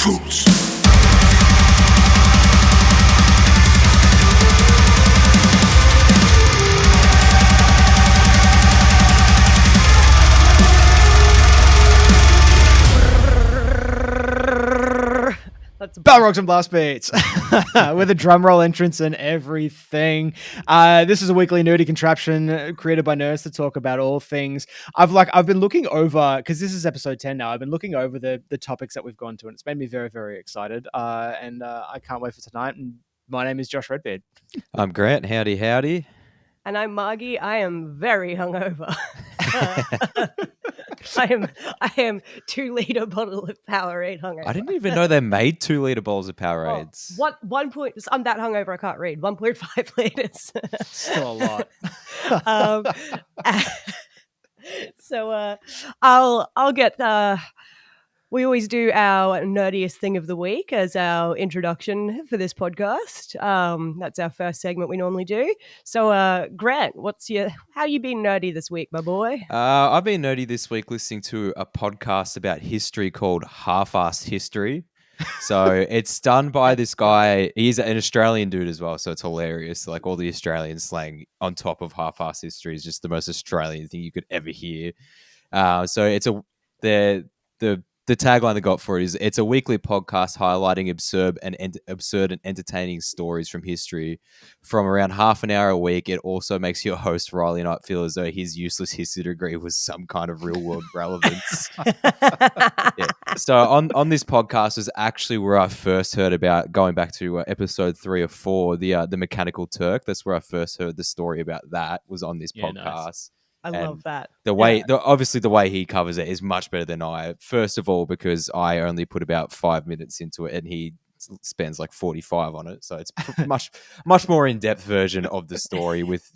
Truths. That's Balrogs Blastbeats with a drum roll entrance and everything. This is a weekly nerdy contraption created by nerds to talk about all things. I've been looking over, because this is episode 10 now. I've been looking over the topics that we've gone to, and it's made me very, very excited. And I can't wait for tonight. And my name is Josh Redbeard. I'm Grant. Howdy. And I'm Margy. I am very hungover. I am 2-liter bottle of Powerade hungover. I didn't even know they made 2-liter bowls of Powerades. What 1 point? I'm that hungover I can't read. 1.5 liters. Still a lot. So I'll get. We always do our nerdiest thing of the week as our introduction for this podcast. That's our first segment we normally do. So, Grant, how you been nerdy this week, my boy? I've been nerdy this week listening to a podcast about history called Half-Assed History. So it's done by this guy. He's an Australian dude as well, so it's hilarious. Like all the Australian slang on top of Half-Assed History is just the most Australian thing you could ever hear. So it's the tagline they got for it is, it's a weekly podcast highlighting absurd and entertaining stories from history from around half an hour a week. It also makes your host, Riley Knight, feel as though his useless history degree was some kind of real world relevance. Yeah. So on this podcast is actually where I first heard about, going back to episode 3 or 4, the Mechanical Turk. That's where I first heard the story about that, was on this podcast. Nice. I love that. Obviously the way he covers it is much better than I. First of all, because I only put about 5 minutes into it and he spends like 45 on it. So it's much more in-depth version of the story with,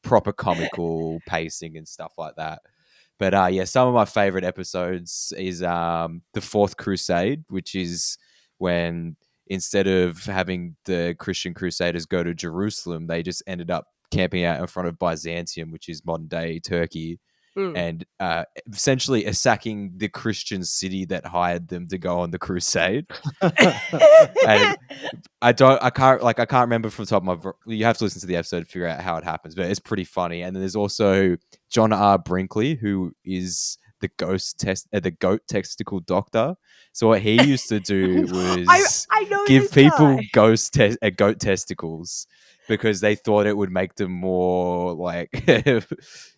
proper comical pacing and stuff like that. But some of my favorite episodes is the Fourth Crusade, which is when instead of having the Christian Crusaders go to Jerusalem, they just ended up camping out in front of Byzantium, which is modern day Turkey, and essentially sacking the Christian city that hired them to go on the crusade. And I can't remember from the top of my. You have to listen to the episode to figure out how it happens, but it's pretty funny. And then there's also John R. Brinkley, who is the goat testicle doctor. So what he used to do was I give people goat testicles, because they thought it would make them more like,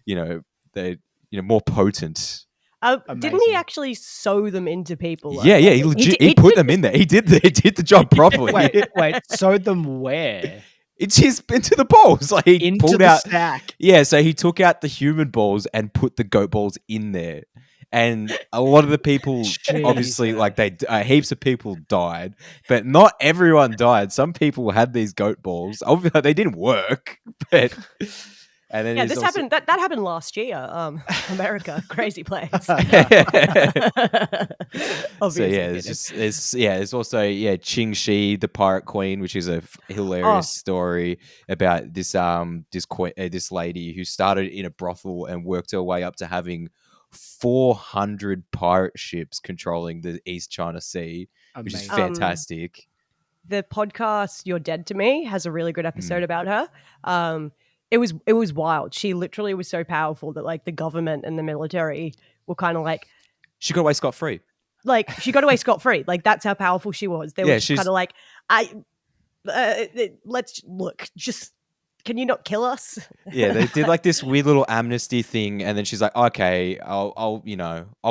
more potent. Didn't he actually sew them into people? Yeah, he put them in there. He did the job properly. Wait, sewed them where? Into the balls. Like he Into pulled the out stack. Yeah, so he took out the human balls and put the goat balls in there. And a lot of the people, obviously, like heaps of people died, but not everyone died. Some people had these goat balls. Obviously, they didn't work, but and then this happened. That happened last year. America, crazy place. Obviously, there's also Ching Shi, the pirate queen, which is a hilarious story about this this lady who started in a brothel and worked her way up to having 400 pirate ships controlling the East China Sea, which is fantastic. The podcast You're Dead to Me has a really good episode about her. It was wild. She literally was so powerful that like the government and the military were kind of like, she got away scot-free. Like she got away scot-free. Like that's how powerful she was. They were kind of like, let's look, just, can you not kill us? Yeah, they did like this weird little amnesty thing, and then she's like, okay, I'll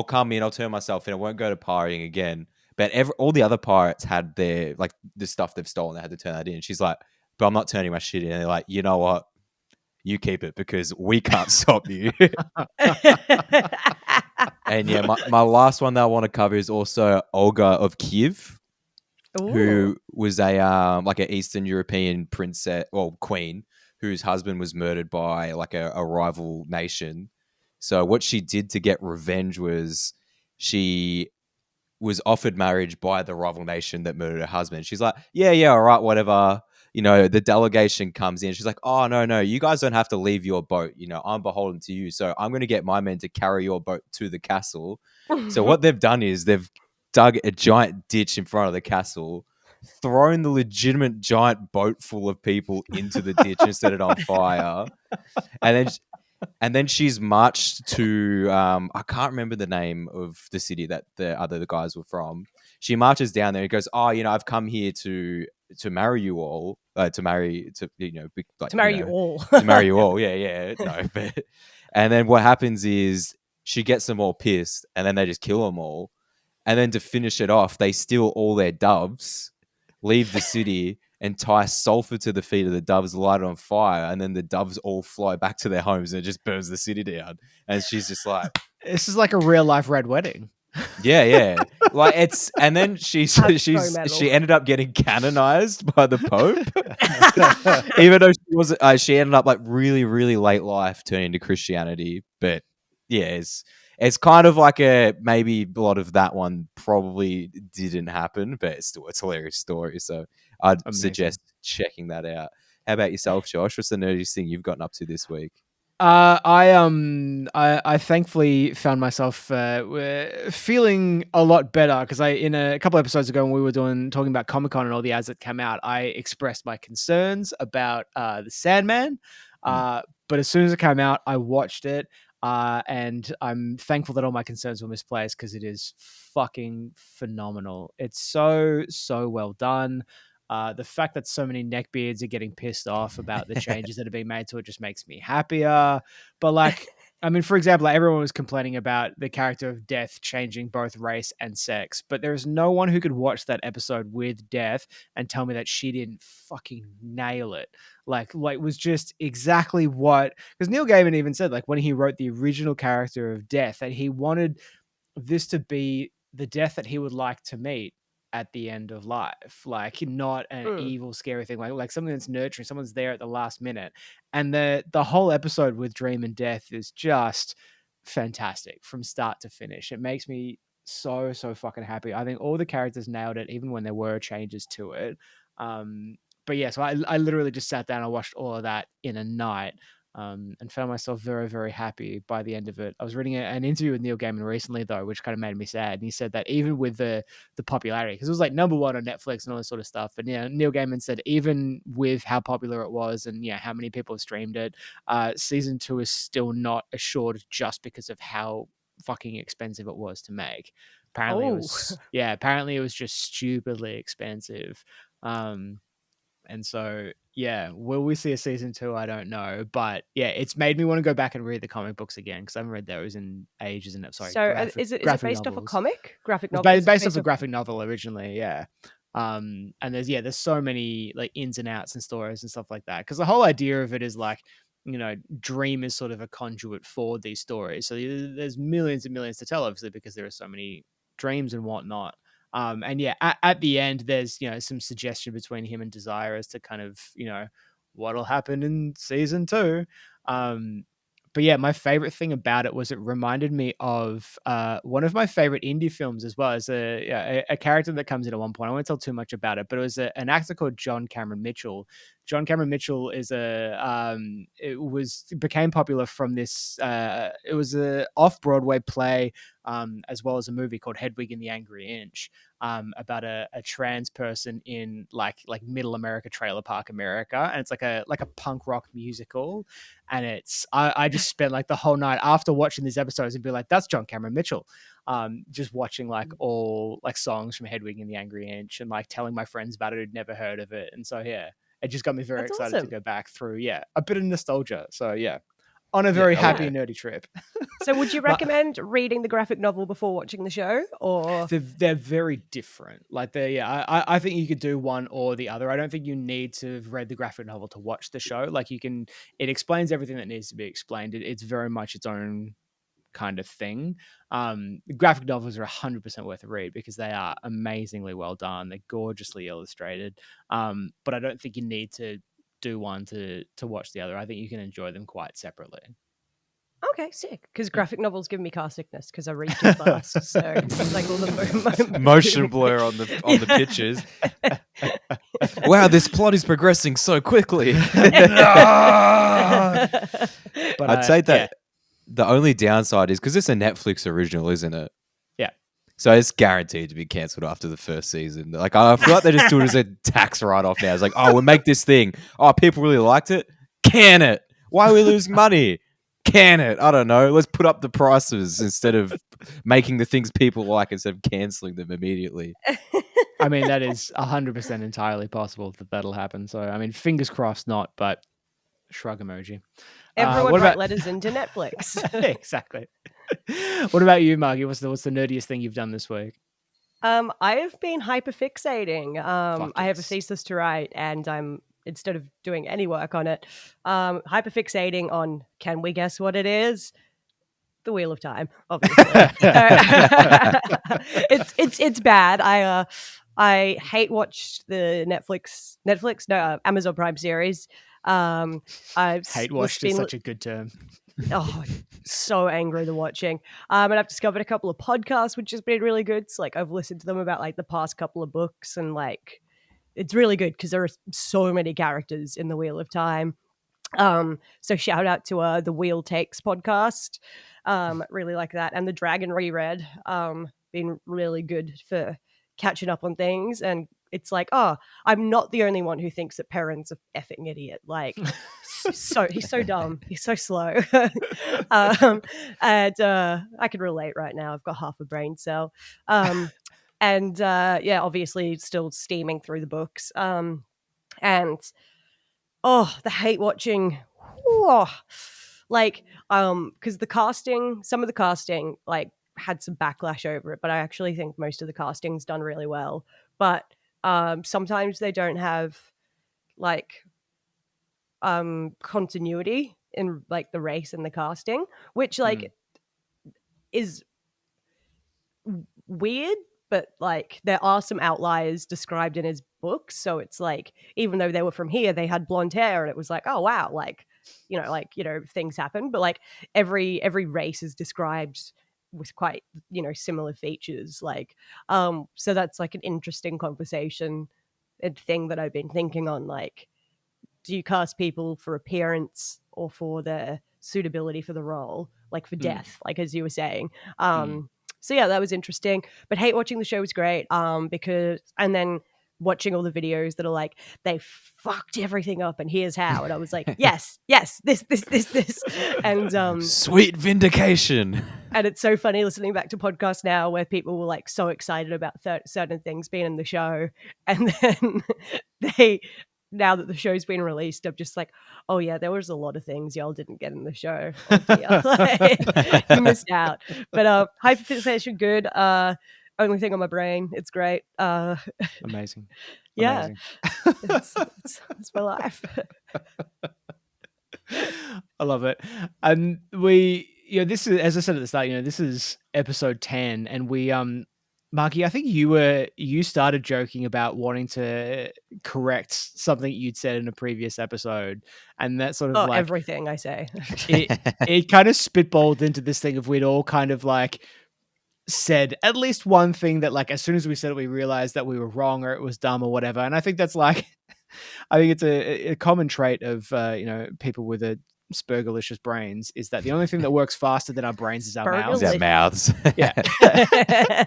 come in, I'll turn myself in, I won't go to pirating again. But all the other pirates had their, like, the stuff they've stolen, they had to turn that in. She's like, but I'm not turning my shit in. And they're like, you know what? You keep it, because we can't stop you. And yeah, my last one that I want to cover is also Olga of Kiev, who was a like an Eastern European princess or queen whose husband was murdered by like a rival nation. So what she did to get revenge was she was offered marriage by the rival nation that murdered her husband. She's like, yeah, all right, whatever. The delegation comes in. She's like, oh, no, you guys don't have to leave your boat. I'm beholden to you. So I'm going to get my men to carry your boat to the castle. So what they've done is they've dug a giant ditch in front of the castle, thrown the legitimate giant boat full of people into the ditch and set it on fire, and then she's marched to I can't remember the name of the city that the guys were from. She marches down there and goes, "Oh, I've come here to marry you all, to marry to to marry you all, to marry you all." Yeah, no, but and then what happens is she gets them all pissed, and then they just kill them all, and then to finish it off, they steal all their doves, leave the city, and tie sulfur to the feet of the doves, light it on fire, and then the doves all fly back to their homes, and it just burns the city down. And she's just like, This is like a real life red wedding. yeah, like it's, and then she metal. ended up getting canonized by the Pope, even though she was she ended up like really, really late life turning to Christianity. But yeah, it's kind of like maybe a lot of that one probably didn't happen, but it's a hilarious story. So I'd suggest checking that out. How about yourself, Josh? What's the nerdiest thing you've gotten up to this week? I thankfully found myself feeling a lot better because in a couple episodes ago when we were talking about Comic-Con and all the ads that came out, I expressed my concerns about the Sandman. But as soon as it came out, I watched it. And I'm thankful that all my concerns were misplaced because it is fucking phenomenal. It's so well done. The fact that so many neckbeards are getting pissed off about the changes that are being made to it just makes me happier. But like, I mean, for example, like everyone was complaining about the character of Death changing both race and sex, but there is no one who could watch that episode with Death and tell me that she didn't fucking nail it. Like was just exactly what, because Neil Gaiman even said, like when he wrote the original character of Death, that he wanted this to be the Death that he would like to meet at the end of life, like not an evil scary thing, like something that's nurturing, someone's there at the last minute. And the whole episode with Dream and Death is just fantastic from start to finish. It makes me so fucking happy. I think all the characters nailed it, even when there were changes to it. But yeah, so I literally just sat down and watched all of that in a night. And found myself very happy by the end of it. I was reading an interview with Neil Gaiman recently, though, which kind of made me sad. And he said that even with the popularity, because it was like number one on Netflix and all this sort of stuff, and Neil Gaiman said even with how popular it was and how many people have streamed it, season 2 is still not assured just because of how fucking expensive it was to make. Apparently it was just stupidly expensive. And so, will we see a season 2? I don't know. But it's made me want to go back and read the comic books again because I haven't read those in ages. And sorry, so is it based off a comic? Graphic novel? It's based off a graphic novel originally, yeah. And there's so many like ins and outs and stories and stuff like that. Because the whole idea of it is like, Dream is sort of a conduit for these stories. So there's millions and millions to tell, obviously, because there are so many dreams and whatnot. And at the end, there's some suggestion between him and Desire as to kind of what'll happen in season 2. But my favorite thing about it was it reminded me of one of my favorite indie films as well. As a character that comes in at one point. I won't tell too much about it, but it was an actor called John Cameron Mitchell. John Cameron Mitchell is became popular from this. It was a off-Broadway play, as well as a movie called Hedwig and the Angry Inch, about a trans person in like middle America, trailer park America, and it's like a punk rock musical. And I just spent like the whole night after watching these episodes and be like, that's John Cameron Mitchell. Just watching like all like songs from Hedwig and the Angry Inch and like telling my friends about it who'd never heard of it. And so it just got me very excited to go back through a bit of nostalgia. So on a very happy nerdy trip. So would you recommend reading the graphic novel before watching the show, or they're very different? Like I think you could do one or the other. I don't think you need to have read the graphic novel to watch the show. Like it explains everything that needs to be explained. It's very much its own kind of thing. Graphic novels are 100% worth a read because they are amazingly well done. They're gorgeously illustrated. But I don't think you need to do one to watch the other. I think you can enjoy them quite separately. Okay, sick. Because graphic novels give me car sickness because I read too fast. So it's like all the motion blur on the pictures. Wow, this plot is progressing so quickly. But I'd say that the only downside is because it's a Netflix original, isn't it? Yeah. So it's guaranteed to be cancelled after the first season. Like I feel like they just do it as a tax write-off now. It's like, oh, we'll make this thing. Oh, people really liked it. Can it? Why are we losing money? Can it? I don't know. Let's put up the prices instead of making the things people like instead of cancelling them immediately. I mean, that is 100% entirely possible that that'll happen. So, I mean, fingers crossed not, but shrug emoji. Everyone what write about- letters into Netflix. Exactly. What about you, Margy? What's the nerdiest thing you've done this week? I have been hyperfixating. Fuck I have a yes. thesis to write, and I'm, instead of doing any work on it, hyperfixating on, can we guess what it is? The Wheel of Time, obviously. It's bad. I hate watched the Amazon Prime series. I've Hate watched is such a good term. So angry the watching. And I've discovered a couple of podcasts which has been really good. So like I've listened to them about like the past couple of books, and like it's really good because there are so many characters in the Wheel of Time. So shout out to the Wheel Takes podcast. Really like that. And the Dragon Reread. Been really good for catching up on things. And it's like, oh, I'm not the only one who thinks that Perrin's a effing idiot. Like, he's so dumb. He's so slow. And I can relate right now. I've got half a brain cell. And obviously still steaming through the books. And the hate watching. Like, because some of the casting, like, had some backlash over it, but I actually think most of the casting's done really well. But sometimes they don't have like continuity in like the race and the casting, which like is weird, but like there are some outliers described in his books. So it's like, even though they were from here, they had blonde hair, and it was like, oh wow, like things happen. But like every race is described with quite similar features, like so that's like an interesting conversation and thing that I've been thinking on, like, do you cast people for appearance or for their suitability for the role, like for death, like as you were saying. So yeah, that was interesting. But hate watching the show was great, because, and then watching all the videos that are like, they fucked everything up and here's how, and I was like, yes, this, and sweet vindication. And it's so funny listening back to podcasts now where people were like so excited about certain things being in the show, and then now that the show's been released, I'm just like, oh yeah, there was a lot of things y'all didn't get in the show. Oh dear. Like, you missed out. But hyperfixation, good. Only thing on my brain. It's great. Amazing. Yeah. Amazing. It's my life. I love it. And this is, as I said at the start, this is episode 10, and we Marky, I think you started joking about wanting to correct something you'd said in a previous episode, and that sort of like everything I say. it kind of spitballed into this thing of we'd all kind of like said at least one thing that, like, as soon as we said it, we realized that we were wrong or it was dumb or whatever. And I think that's like, I think it's a common trait of people with a Spurgalicious brains, is that the only thing that works faster than our brains is our mouths. Our mouths. Yeah.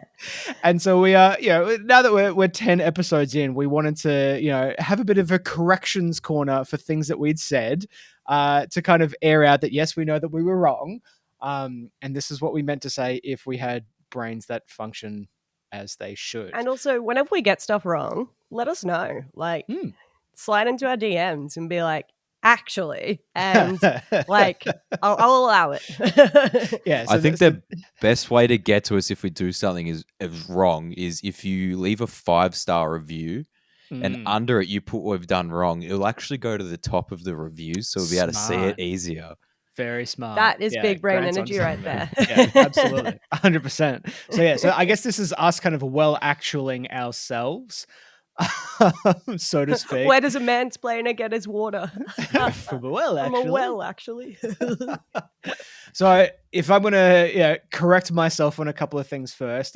And so we are, now that we're 10 episodes in, we wanted to, have a bit of a corrections corner for things that we'd said, to kind of air out that, yes, we know that we were wrong. And this is what we meant to say if we had brains that function as they should. And also, whenever we get stuff wrong, let us know. Like, slide into our DMs and be like, actually, and like, I'll allow it. Yeah, so I think the best way to get to us if we do something is wrong is if you leave a 5-star review and under it you put what we've done wrong. It'll actually go to the top of the reviews, so we'll be able to see it easier. Very smart. That is big brain energy right there. Yeah, absolutely. 100%. So I guess this is us kind of well-actualing ourselves, so to speak. Where does a mansplainer get his water? From a well, actually. From a well, actually. So if I'm gonna correct myself on a couple of things first,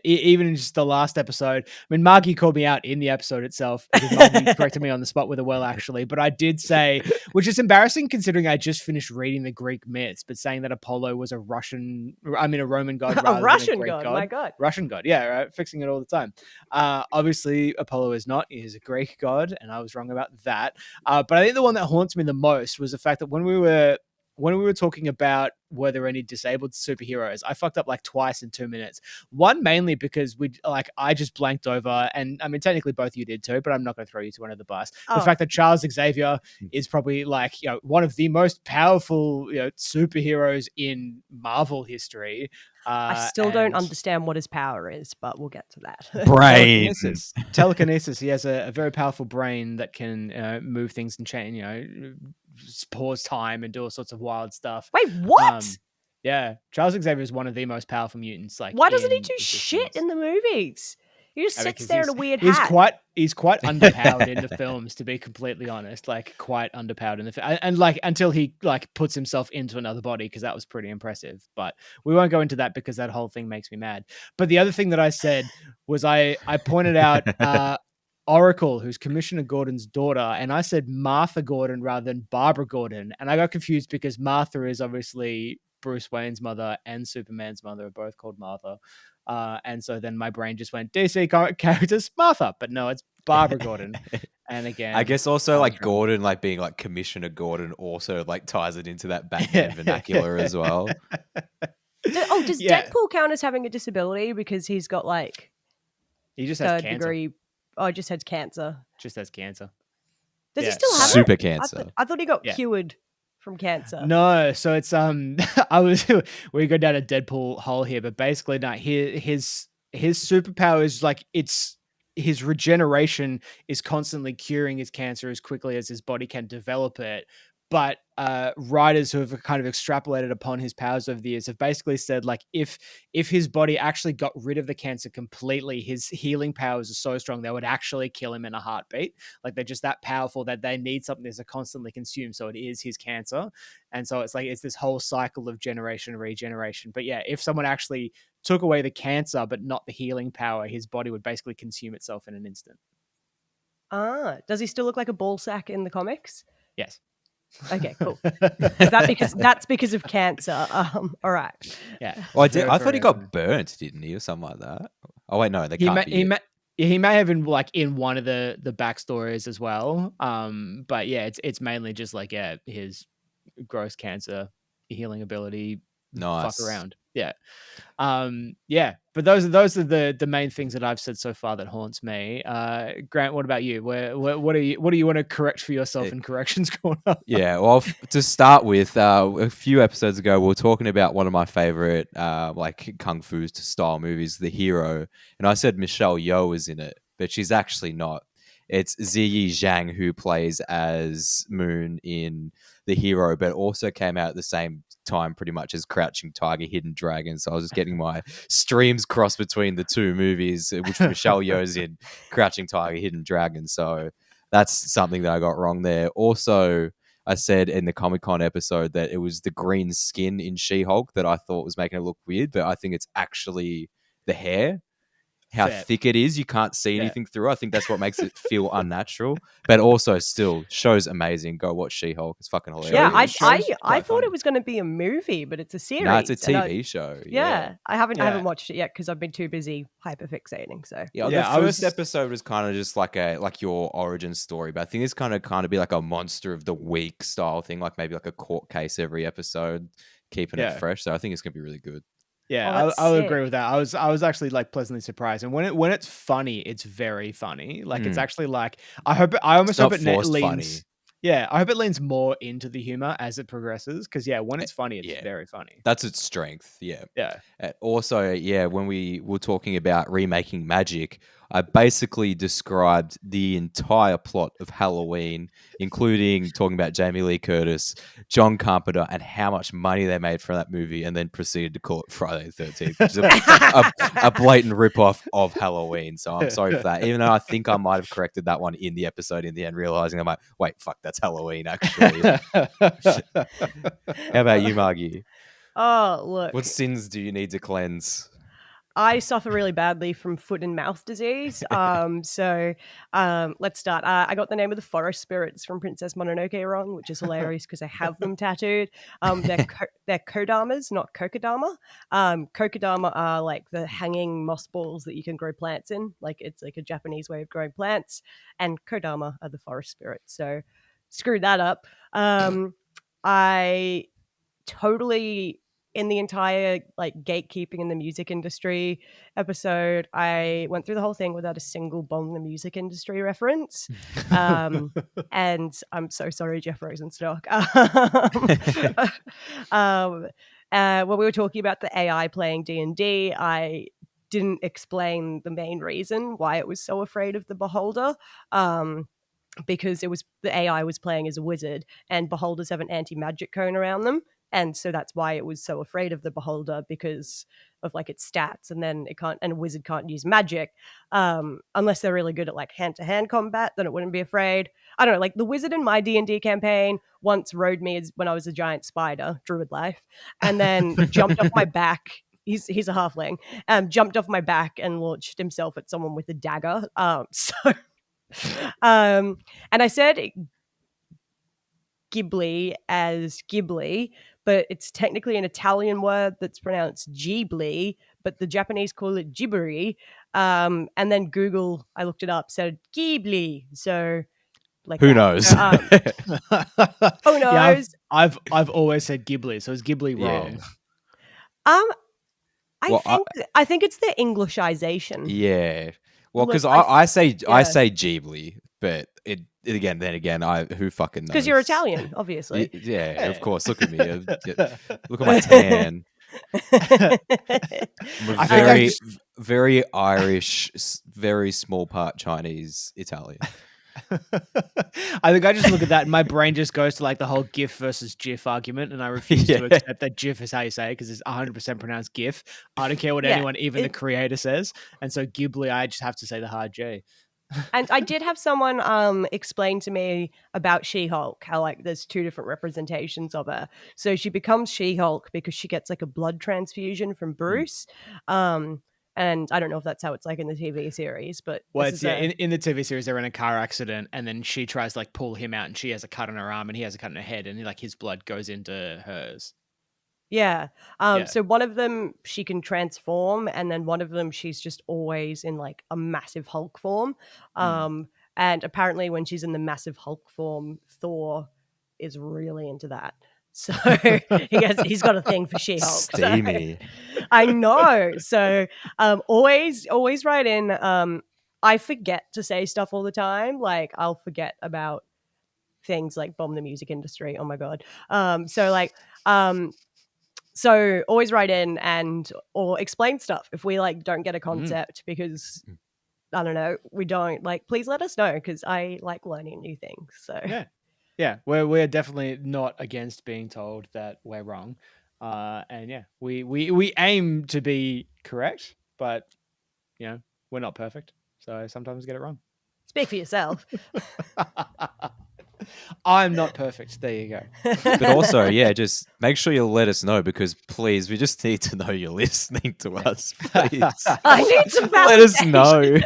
even in just the last episode, I mean, Margy called me out in the episode itself because Margy corrected me on the spot with a well, actually. But I did say, which is embarrassing considering I just finished reading the Greek myths, but saying that Apollo was a Roman god rather A Russian than a Greek god, my god. Russian god, yeah, right, fixing it all the time. Obviously, Apollo is not; he is a Greek god, and I was wrong about that. But I think the one that haunts me the most was the fact that when we were talking about were there any disabled superheroes, I fucked up like twice in 2 minutes. One mainly because I just blanked over, and I mean technically both of you did too, but I'm not going to throw you to under the bus. The fact that Charles Xavier is probably one of the most powerful superheroes in Marvel history. I still don't understand what his power is, but we'll get to that. Brain. Telekinesis. He has a very powerful brain that can move things and change, pause time and do all sorts of wild stuff. Wait, what? Yeah, Charles Xavier is one of the most powerful mutants. Why doesn't he do shit in the movies? He just sits there in a weird hat. He's quite underpowered in the films, to be completely honest. Like quite underpowered in the and until he puts himself into another body, because that was pretty impressive. But we won't go into that because that whole thing makes me mad. But the other thing that I said was I pointed out Oracle, who's Commissioner Gordon's daughter, and I said Martha Gordon rather than Barbara Gordon, and I got confused because Martha is obviously Bruce Wayne's mother and Superman's mother are both called Martha, and so then my brain just went DC characters Martha, but no, it's Barbara Gordon. And again, I guess also Gordon, being Commissioner Gordon, also ties it into that Batman vernacular as well. Does Deadpool count as having a disability because he's got he just has cancer. Degree? Oh, just has cancer. Just has cancer. Does he still have super it? cancer? I thought he got cured from cancer. No, so it's we go down a Deadpool hole here, but basically no, his superpower is it's his regeneration is constantly curing his cancer as quickly as his body can develop it. But writers who have kind of extrapolated upon his powers over the years have basically said if his body actually got rid of the cancer completely, his healing powers are so strong they would actually kill him in a heartbeat. They're just that powerful that they need something to constantly consume. So it is his cancer, and so it's this whole cycle of generation and regeneration. But yeah, if someone actually took away the cancer but not the healing power, his body would basically consume itself in an instant. Does he still look like a ball sack in the comics? Yes. Okay, cool. That's because of cancer. All right. Yeah. Well, I thought he got burnt, didn't he, or something like that? Oh wait, no, they can't be. He may have been in one of the backstories as well. But yeah, it's mainly just his gross cancer healing ability. Nice. Fuck around. Yeah. Yeah. But those are the main things that I've said so far that haunts me. Grant, what about you? What do you want to correct for yourself in corrections corner? Yeah. Well, to start with, a few episodes ago, we were talking about one of my favorite kung fu style movies, The Hero, and I said Michelle Yeoh is in it, but she's actually not. It's Ziyi Zhang who plays as Moon in The Hero, but also came out at the same time pretty much as Crouching Tiger, Hidden Dragon. So I was just getting my streams crossed between the two movies, which Michelle Yeoh's in Crouching Tiger, Hidden Dragon. So that's something that I got wrong there. Also, I said in the Comic-Con episode that it was the green skin in She-Hulk that I thought was making it look weird, but I think it's actually the hair. How thick it is, you can't see anything through. I think that's what makes it feel unnatural, but also still show's amazing. Go watch She-Hulk; it's fucking hilarious. Yeah, I thought it was going to be a movie, but it's a series. No, it's a TV show. Yeah, I haven't watched it yet because I've been too busy hyperfixating. So the first episode was kind of just like your origin story, but I think it's kind of be like a monster of the week style thing, maybe a court case every episode, keeping it fresh. So I think it's gonna be really good. Yeah, I'll agree with that. I was actually pleasantly surprised, and when it's funny, it's very funny. It's actually I almost hope it leans. Funny. Yeah, I hope it leans more into the humor as it progresses. Because when it's funny, it's very funny. That's its strength. Yeah. Yeah. Also, when we were talking about remaking magic, I basically described the entire plot of Halloween, including talking about Jamie Lee Curtis, John Carpenter, and how much money they made from that movie, and then proceeded to call it Friday the 13th, which is a blatant ripoff of Halloween. So I'm sorry for that. Even though I think I might have corrected that one in the episode in the end, realizing I'm like, wait, fuck, that's Halloween, actually. How about you, Margy? Oh, look. What sins do you need to cleanse? I suffer really badly from foot and mouth disease. Let's start. I got the name of the forest spirits from Princess Mononoke wrong, which is hilarious because I have them tattooed. They're kodamas, not kokodama. Kokodama are like the hanging moss balls that you can grow plants in. Like it's like a Japanese way of growing plants. And kodama are the forest spirits. So screwed that up. I totally, in the entire like gatekeeping in the music industry episode, I went through the whole thing without a single bomb the music industry reference. And I'm so sorry, Jeff Rosenstock. When we were talking about the AI playing D&D, I didn't explain the main reason why it was so afraid of the beholder. Because it was the AI was playing as a wizard, and beholders have an anti-magic cone around them. And so that's why it was so afraid of the beholder, because of like its stats, and then it can't, and a wizard can't use magic unless they're really good at like hand-to-hand combat. Then it wouldn't be afraid. I don't know, like the wizard in my D&D campaign once rode me when I was a giant spider, druid life, and then jumped off my back. He's a halfling. Jumped off my back and launched himself at someone with a dagger. And I said Ghibli as Ghibli, but it's technically an Italian word that's pronounced Ghibli, but the Japanese call it Ghibli. And then Google, I looked it up, said Ghibli. So like Who knows? Who knows? Yeah, I've always said Ghibli, so is Ghibli wrong? I think it's the Englishization. Yeah. Well, because I say Ghibli, but then again, who fucking knows? Because you're Italian, obviously. Yeah, of course. Look at me. Look at my tan. I'm a very Irish, very small part Chinese Italian. I think I just look at that and my brain just goes to like the whole GIF versus GIF argument, and I refuse to accept that GIF is how you say it because it's 100% pronounced GIF. I don't care what anyone, even the creator, says. And so Ghibli, I just have to say the hard J. And I did have someone explain to me about She-Hulk, how like there's two different representations of her. So she becomes She-Hulk because she gets like a blood transfusion from Bruce. And I don't know if that's how it's like in the TV series, but in the TV series they're in a car accident and then she tries to like pull him out and she has a cut on her arm and he has a cut on her head and like his blood goes into hers. Yeah. So one of them she can transform, and then one of them she's just always in like a massive Hulk form. And apparently when she's in the massive Hulk form, Thor is really into that. So he's got a thing for She-Hulk. Steamy. So, I know. So always write in. I forget to say stuff all the time. Like I'll forget about things like bomb the music industry. Oh my God. So always write in or explain stuff if we like don't get a concept because I don't know, we don't like, please let us know because I like learning new things. So yeah, we're definitely not against being told that we're wrong. And yeah, we aim to be correct, but you know, we're not perfect. So sometimes we get it wrong. Speak for yourself. I'm not perfect. There you go. But also, just make sure you let us know because please, we just need to know you're listening to us. Please, I need to let us know.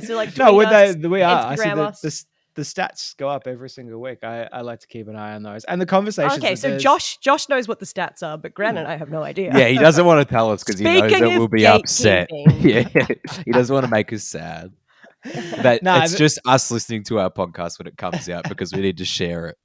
So like no, we are. I see us. The stats go up every single week. I like to keep an eye on those and the conversations. Okay, so Josh knows what the stats are, but Grant and I have no idea. Yeah, he doesn't want to tell us because he knows that we'll be upset. Yeah, he doesn't want to make us sad. But it's just us listening to our podcast when it comes out because we need to share it.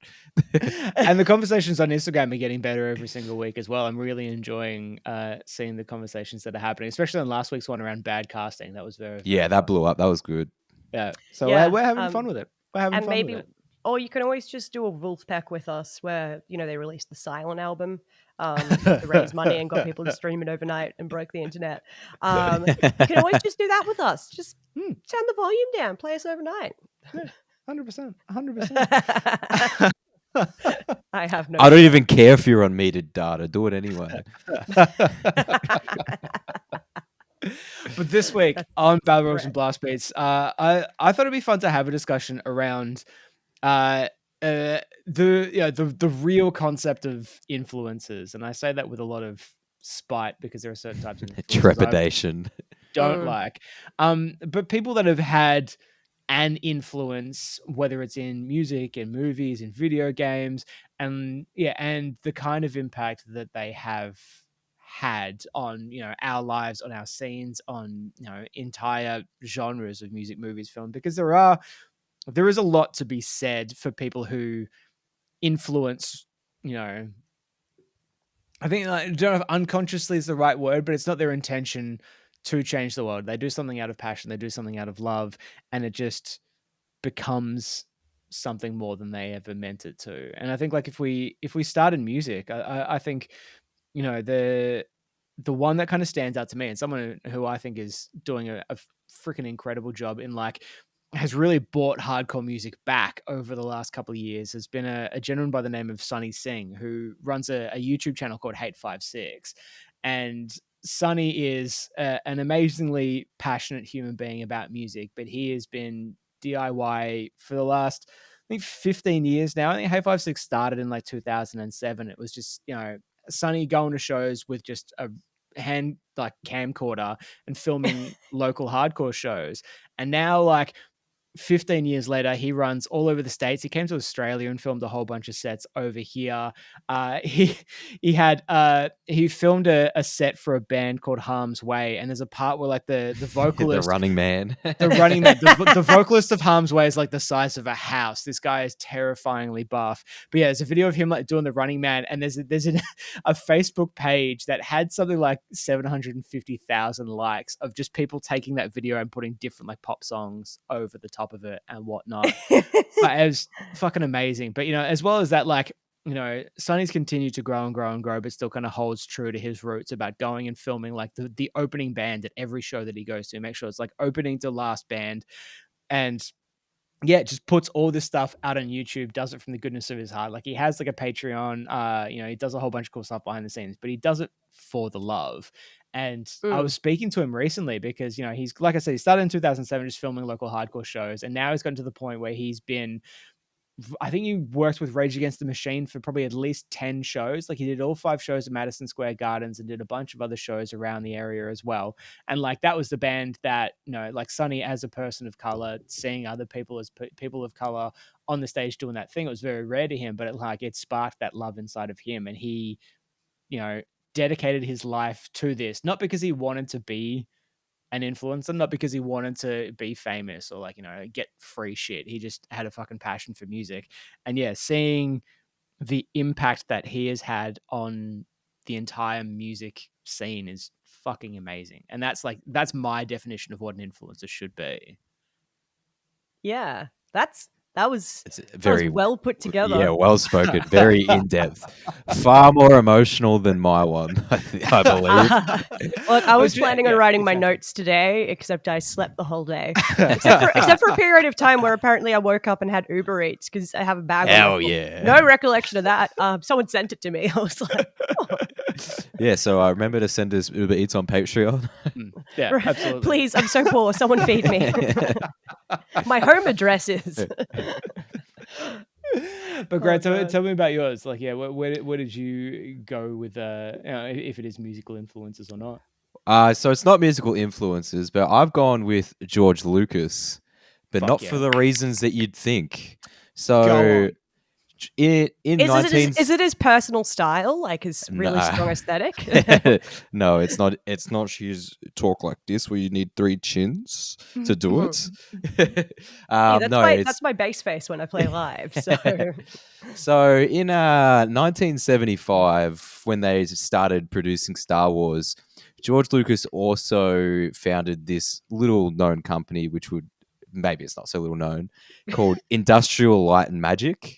And the conversations on Instagram are getting better every single week as well. I'm really enjoying seeing the conversations that are happening, especially on last week's one around bad casting. That was very that blew up. That was good. Yeah, so we're having fun with it. We're having fun with it. Or you can always just do a Wolfpack with us where, you know, they released the Silent album to raise money and got people to stream it overnight and broke the internet. You can always just do that with us. Just turn the volume down, play us overnight. 100%. I have no. I don't even care if you're on metered data. Do it anyway. But this week on Balrogs and Blastbeats, I thought it'd be fun to have a discussion around the real concept of influencers, and I say that with a lot of spite because there are certain types of influencers Trepidation. don't like. But people that have had an influence, whether it's in music, in movies, in video games, and the kind of impact that they have had on our lives, on our scenes, on entire genres of music, movies, film, because there is a lot to be said for people who influence, I think, I don't know if unconsciously is the right word, but it's not their intention to change the world. They do something out of passion, they do something out of love, and it just becomes something more than they ever meant it to. And I think, like, if we start in music, I think, the one that kind of stands out to me, and someone who I think is doing a freaking incredible job in, like, has really brought hardcore music back over the last couple of years, has been a gentleman by the name of Sunny Singh, who runs a YouTube channel called Hate56. And Sunny is an amazingly passionate human being about music, but he has been DIY for the last, I think, 15 years now. I think Hate56 started in like 2007. It was just, Sunny going to shows with just a hand like camcorder and filming local hardcore shows. And now, like, 15 years later, he runs all over the States. He came to Australia and filmed a whole bunch of sets over here. He filmed a set for a band called Harm's Way, and there's a part where, like, the vocalist, the running man, the vocalist of Harm's Way is like the size of a house. This guy is terrifyingly buff. But yeah, there's a video of him like doing the running man, and there's a Facebook page that had something like 750,000 likes of just people taking that video and putting different like pop songs over the top of it and whatnot. But it was fucking amazing. But as well as that, like, Sonny's continued to grow and grow and grow, but still kind of holds true to his roots about going and filming like the opening band at every show that he goes to. Make sure it's like opening to last band, and just puts all this stuff out on YouTube, does it from the goodness of his heart. Like, he has like a Patreon, he does a whole bunch of cool stuff behind the scenes, but he does it for the love. And I was speaking to him recently because, he's, like I said, he started in 2007 just filming local hardcore shows. And now he's gotten to the point where I think he worked with Rage Against the Machine for probably at least 10 shows. Like, he did all 5 shows at Madison Square Gardens and did a bunch of other shows around the area as well. And like, that was the band that, like, Sonny, as a person of color, seeing other people as people of color on the stage doing that thing, it was very rare to him, but it sparked that love inside of him. And he, dedicated his life to this, not because he wanted to be an influencer, not because he wanted to be famous or like, get free shit. He just had a fucking passion for music. And seeing the impact that he has had on the entire music scene is fucking amazing. And that's my definition of what an influencer should be. Yeah, that was very well put together. Yeah, well spoken, very in depth, far more emotional than my one. I believe. Look, I was planning on writing my notes today, except I slept the whole day, except for a period of time where apparently I woke up and had Uber Eats because I have a bag. Hell yeah! No recollection of that. Someone sent it to me. I was like, oh. Yeah. So I remember to send us Uber Eats on Patreon. Yeah, absolutely. Please, I'm so poor. Someone feed me. My home address is. But Grant, tell me about yours. Like, where did you go with if it is musical influences or not? So it's not musical influences, but I've gone with George Lucas, but not for the reasons that you'd think. So is it his personal style, like his really strong aesthetic? No, it's not. It's not. She's talk like this, where you need 3 chins to do it. That's my bass face when I play live. So in 1975, when they started producing Star Wars, George Lucas also founded this little known company, which maybe it's not so little known, called Industrial Light and Magic.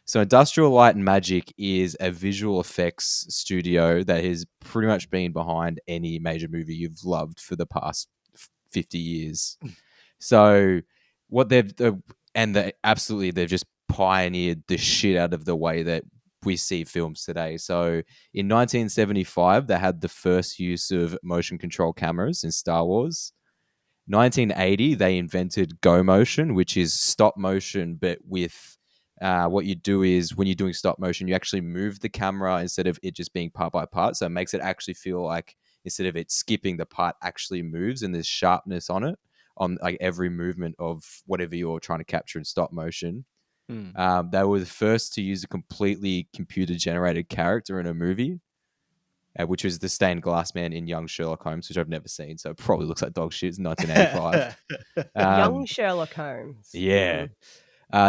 So Industrial Light and Magic is a visual effects studio that has pretty much been behind any major movie you've loved for the past 50 years. So what they've just pioneered the shit out of the way that we see films today. So in 1975, they had the first use of motion control cameras in Star Wars. 1980, they invented Go Motion, which is stop motion, but with what you do is when you're doing stop motion, you actually move the camera instead of it just being part by part. So it makes it actually feel like instead of it skipping, the part actually moves and there's sharpness on it, on like every movement of whatever you're trying to capture in stop motion. They were the first to use a completely computer generated character in a movie, which was the stained glass man in Young Sherlock Holmes, which I've never seen. So it probably looks like dog shit. It's 1985. Young Sherlock Holmes. Yeah.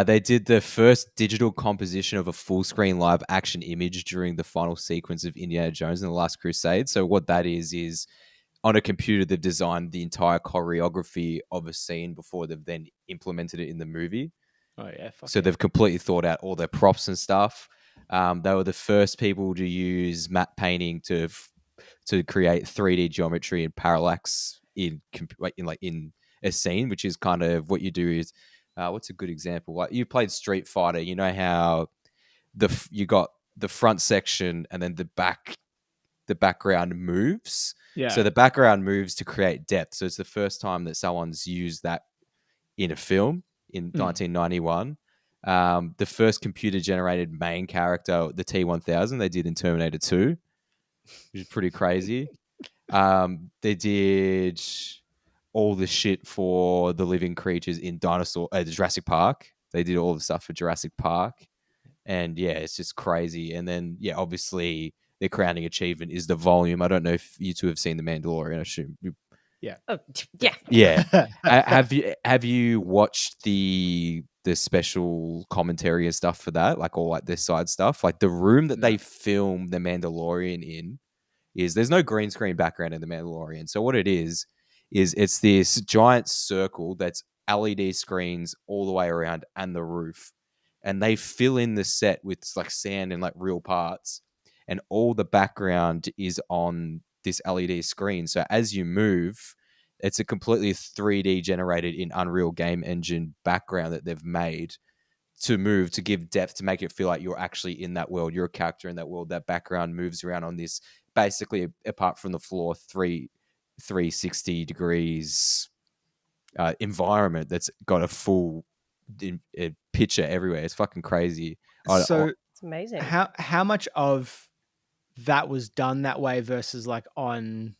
They did the first digital composition of a full screen live action image during the final sequence of Indiana Jones and the Last Crusade. So what that is on a computer, they've designed the entire choreography of a scene before they've then implemented it in the movie. Oh yeah. So they've completely thought out all their props and stuff. They were the first people to use matte painting to create 3D geometry and parallax in a scene, which is kind of what you do is. What's a good example? Like you played Street Fighter, you know how you got the front section and then the background moves. Yeah. So the background moves to create depth. So it's the first time that someone's used that in a film in 1991. The first computer generated main character, the T-1000, they did in Terminator 2, which is pretty crazy. They did all the shit for the living creatures in Jurassic Park. They did all the stuff for Jurassic Park. And yeah, it's just crazy. And then, yeah, obviously their crowning achievement is the volume. I don't know if you two have seen The Mandalorian, I assume. Yeah. Oh, yeah. Yeah. Have you watched the special commentary and stuff for that? Like all like this side stuff? Like the room that they film The Mandalorian in there's no green screen background in The Mandalorian. So what it is it's this giant circle that's LED screens all the way around and the roof. And they fill in the set with like sand and like real parts. And all the background is on this LED screen. So as you move, it's a completely 3D generated in Unreal Game Engine background that they've made to move, to give depth, to make it feel like you're actually in that world. You're a character in that world. That background moves around on this, basically, apart from the floor, 360 degrees environment that's got a full picture everywhere. It's fucking crazy. So It's amazing. how much of that was done that way versus like on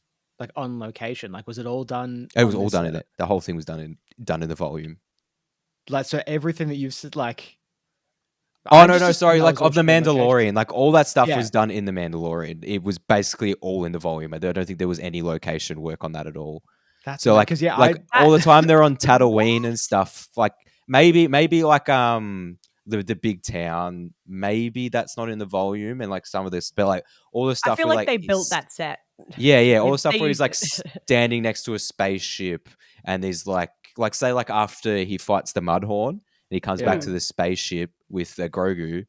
location? Like was it all done? It was all done in it. The whole thing was done in the volume. Like so everything that you've said, like Sorry, like of The Mandalorian, like all that stuff Yeah. was done in The Mandalorian. It was basically all in the volume. I don't think there was any location work on that at all. That's So like, because yeah, all the time they're on Tatooine and stuff. Like maybe like the big town. Maybe that's not in the volume, and like some of this, but like all the stuff. I feel like they built that set. Yeah. All the stuff They where he's used like it. standing next to a spaceship, and there's like say like after he fights the Mudhorn, and he comes back to the spaceship with Grogu.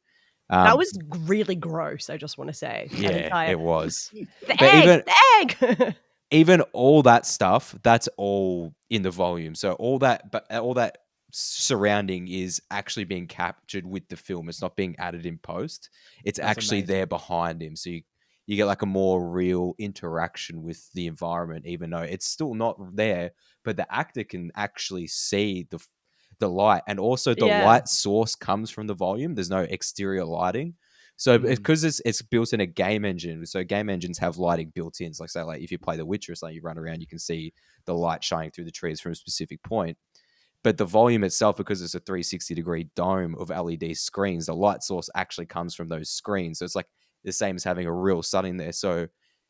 That was really gross. I just want to say. Yeah, it was. The egg. Even all that stuff, that's all in the volume. So all that surrounding is actually being captured with the film. It's not being added in post. It's actually amazing. there behind him. So you get like a more real interaction with the environment, even though it's still not there. But the actor can actually see the light, and also the light source comes from the volume. There's no exterior lighting. So because it's built in a game engine, so game engines have lighting built in. So like say like if you play The Witcher or something, you run around, you can see the light shining through the trees from a specific point. But the volume itself, because it's a 360-degree dome of LED screens, the light source actually comes from those screens. So it's like the same as having a real sun in there. So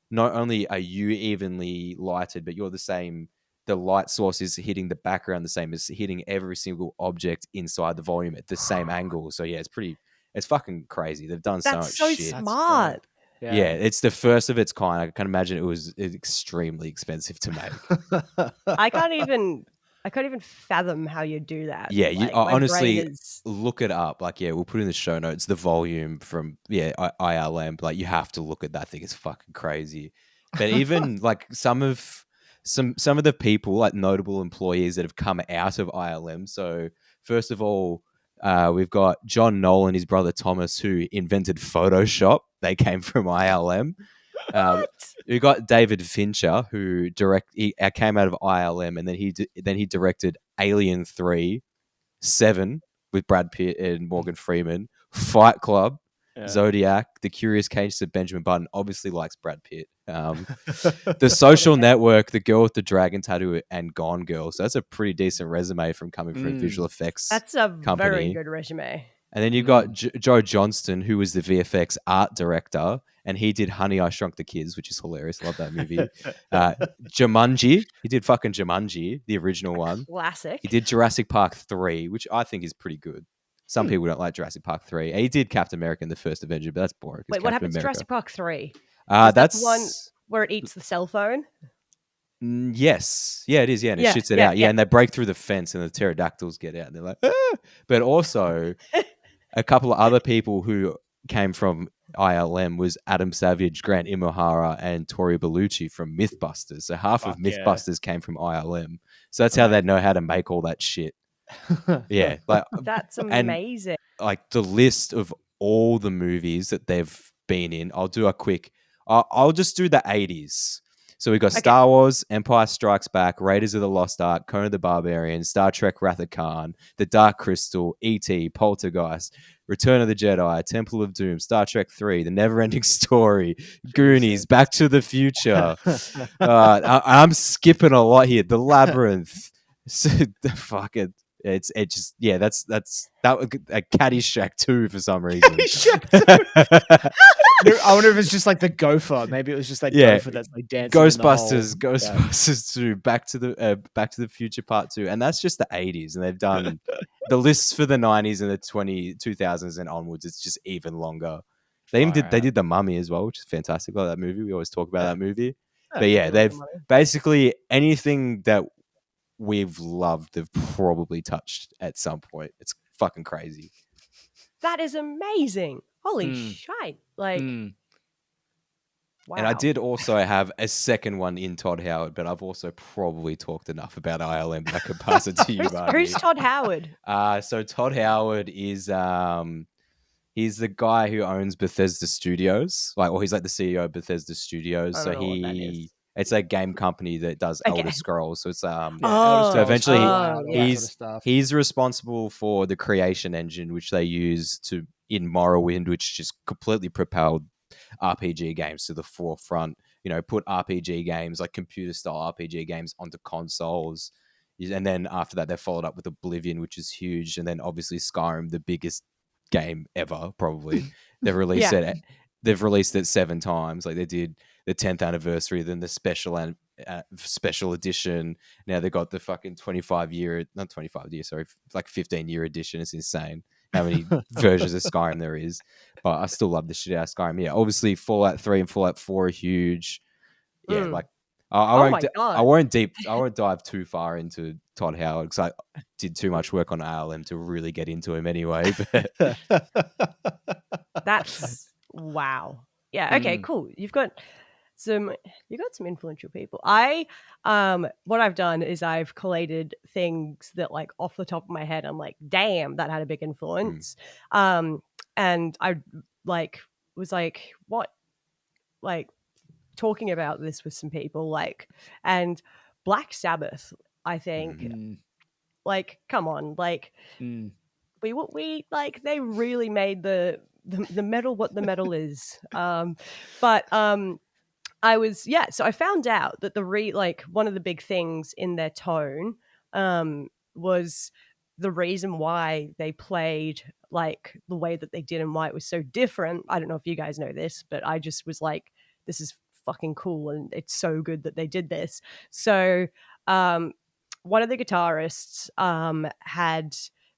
not only are you evenly lighted, but you're the same. The light source is hitting the background the same as hitting every single object inside the volume at the same angle. So yeah, it's fucking crazy. They've done so much shit. That's so smart. Yeah, it's the first of its kind. I can imagine it was extremely expensive to make. I can't even fathom how you do that. Yeah, Like, you my honestly brain is... look it up. Like, yeah, we'll put in the show notes the volume from ILM. Like, you have to look at that thing. It's fucking crazy. But even like some of the people, like notable employees that have come out of ILM. So first of all, we've got John Nolan, his brother Thomas, who invented Photoshop. They came from ILM. We got David Fincher, who came out of ILM, and then he directed Alien 3, 7, with Brad Pitt and Morgan Freeman. Fight Club, Zodiac, The Curious Case of Benjamin Button. Obviously likes Brad Pitt. The Social Network, The Girl with the Dragon Tattoo, and Gone Girl. So that's a pretty decent resume from coming from a visual effects That's a company. very good resume. And then you've got Joe Johnston, who was the VFX art director, and he did Honey, I Shrunk the Kids, which is hilarious. Love that movie. Jumanji. He did fucking Jumanji, the original one. Classic. He did Jurassic Park 3, which I think is pretty good. Some people don't like Jurassic Park 3. And he did Captain America and the First Avenger, but that's boring. Wait, what happened to Jurassic Park 3? That's the one where it eats the cell phone? Yes. Yeah, it is. Yeah, and it shits it out. Yeah, and they break through the fence and the pterodactyls get out. And they're like, ah! But also, a couple of other people who came from ILM was Adam Savage, Grant Imahara, and Tori Bellucci from Mythbusters. So half of Mythbusters came from ILM. So that's how they know how to make all that shit. Yeah, like that's amazing. And, like the list of all the movies that they've been in. I'll do a quick. I'll just do the 80s. So we got Star Wars, Empire Strikes Back, Raiders of the Lost Ark, Conan the Barbarian, Star Trek Wrath of Khan, The Dark Crystal, E.T., Poltergeist, Return of the Jedi, Temple of Doom, Star Trek 3, The Neverending Story, Goonies, Back to the Future. I'm skipping a lot here. The Labyrinth. Fucking. It's just that's that a Caddyshack 2 for some reason. I wonder if it's just like the Gopher. Maybe it was just like Gopher that's like dancing. Ghostbusters 2, Back to the Future Part 2, and that's just the 80s. And they've done the lists for the 90s and the 2000s and onwards. It's just even longer. They did The Mummy as well, which is fantastic. Like that movie, we always talk about that movie. But yeah, they've basically anything that we've loved, they've probably touched at some point. It's fucking crazy. That is amazing. Holy shite. Like, wow. And I did also have a second one in Todd Howard, but I've also probably talked enough about ILM that I could pass it to you, Margy. Who's Todd Howard? So Todd Howard is he's the guy who owns Bethesda Studios, he's like the CEO of Bethesda Studios. So it's a game company that does Elder Scrolls. So it's so eventually he's responsible for the creation engine, which they use in Morrowind, which just completely propelled RPG games to the forefront. Put RPG games, like computer style RPG games, onto consoles. And then after that, they followed up with Oblivion, which is huge. And then obviously Skyrim, the biggest game ever, probably. They've released it. They've released it 7 times. Like they did the 10th anniversary, then the special edition. Now they got the fucking 15-year edition. It's insane how many versions of Skyrim there is. But I still love the shit out of Skyrim. Yeah, obviously Fallout 3 and Fallout 4 are huge. Yeah, like I won't dive too far into Todd Howard because I did too much work on ALM to really get into him anyway. But that's wow. Yeah. Okay. Cool. You've got some influential people. What I've done is I've collated things that, like, off the top of my head, I'm like, damn, that had a big influence. And I was like, what, like, talking about this with some people, like, and Black Sabbath, I think, like, come on, like, we like, they really made the metal what the metal is. So I found out that one of the big things in their tone was the reason why they played like the way that they did and why it was so different. I don't know if you guys know this, but I just was like, this is fucking cool and it's so good that they did this. So one of the guitarists had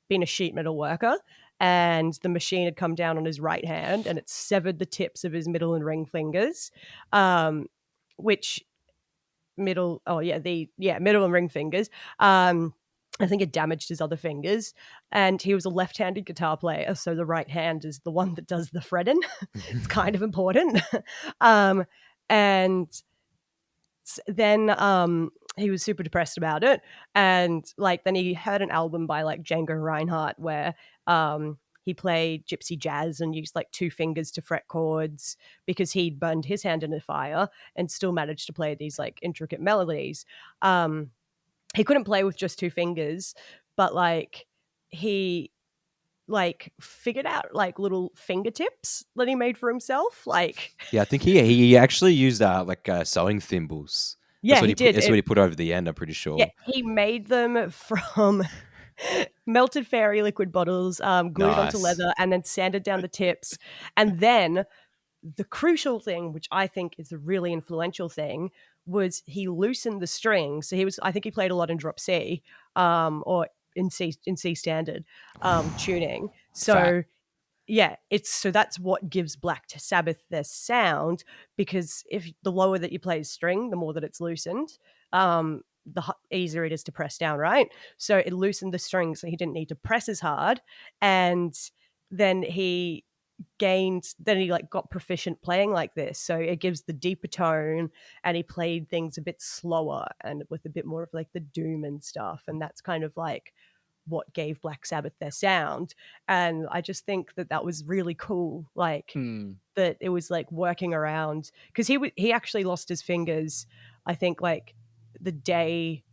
been a sheet metal worker, and the machine had come down on his right hand and it severed the tips of his middle and ring fingers, middle and ring fingers. I think it damaged his other fingers, and he was a left-handed guitar player, so the right hand is the one that does the fretting. It's kind of important. And then he was super depressed about it, and like then he heard an album by like Django Reinhardt where he played gypsy jazz and used like 2 fingers to fret chords because he'd burned his hand in a fire and still managed to play these like intricate melodies. He couldn't play with just 2 fingers, but like he like figured out like little fingertips that he made for himself. Like, Yeah, I think he actually used sewing thimbles. yeah, he did. That's what he put over the end. I'm pretty sure. Yeah, he made them from melted fairy liquid bottles, glued onto Nice. leather, and then sanded down the tips. And then the crucial thing, which I think is the really influential thing, was he loosened the strings. So I think he played a lot in drop C, or in C standard tuning. So yeah, so that's what gives Black Sabbath their sound, because if the lower that you play a string, the more that it's loosened, the easier it is to press down, right? So it loosened the strings, so he didn't need to press as hard, and then he like got proficient playing like this. So it gives the deeper tone, and he played things a bit slower and with a bit more of like the doom and stuff, and that's kind of like what gave Black Sabbath their sound. And I just think that was really cool, like that it was like working around, because he actually lost his fingers, I think, like the day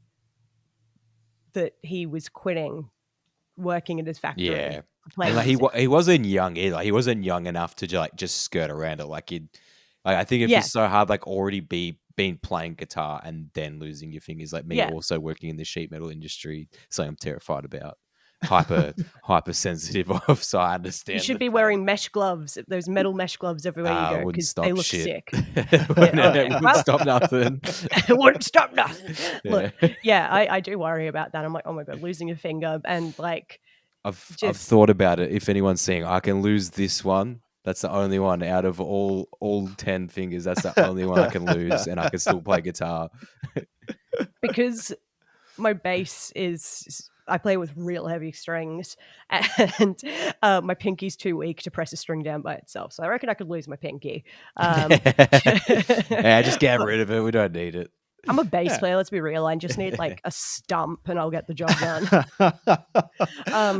that he was quitting working in his factory. Yeah. Playing And like he wasn't young either. He wasn't young enough to like just skirt around it. Like I think it'd be so hard, like already been playing guitar and then losing your fingers. Like me also working in the sheet metal industry, something I'm terrified about. Hyper sensitive of, so I understand. You should be wearing mesh gloves, those metal mesh gloves everywhere you go, because they look sick. It wouldn't stop nothing. It wouldn't stop nothing. Look, I do worry about that. I'm like, oh my god, losing a finger, and like I've thought about it. If anyone's saying I can lose this one, that's the only one out of all 10 fingers. That's the only one I can lose, and I can still play guitar. Because my bass is, I play with real heavy strings, and my pinky's too weak to press a string down by itself. So I reckon I could lose my pinky. Yeah, just get rid of it. We don't need it. I'm a bass player, let's be real. I just need like a stump and I'll get the job done.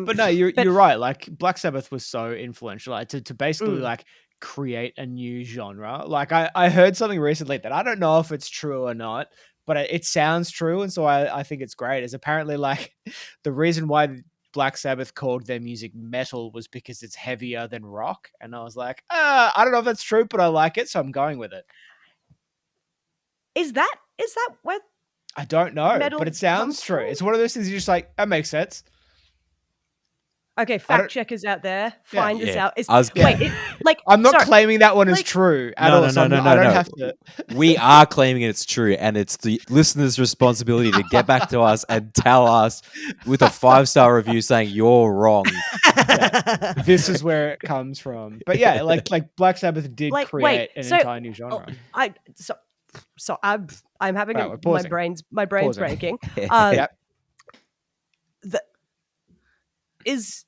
But no, you're right. Like Black Sabbath was so influential, like, to basically like create a new genre. Like I heard something recently that I don't know if it's true or not, but it sounds true. And so I think it's great. Is apparently like the reason why Black Sabbath called their music metal was because it's heavier than rock. And I was like, I don't know if that's true, but I like it, so I'm going with it. Is that where I don't know, but it sounds true. It's one of those things you're just like, that makes sense. Okay, fact checkers out there, find us out. I'm not claiming that one is true at all. No. I don't have to. We are claiming it's true, and it's the listener's responsibility to get back to us and tell us with a 5-star review saying you're wrong. This is where it comes from. But yeah, like Black Sabbath did create an entire new genre. So I'm having my brain's breaking. Is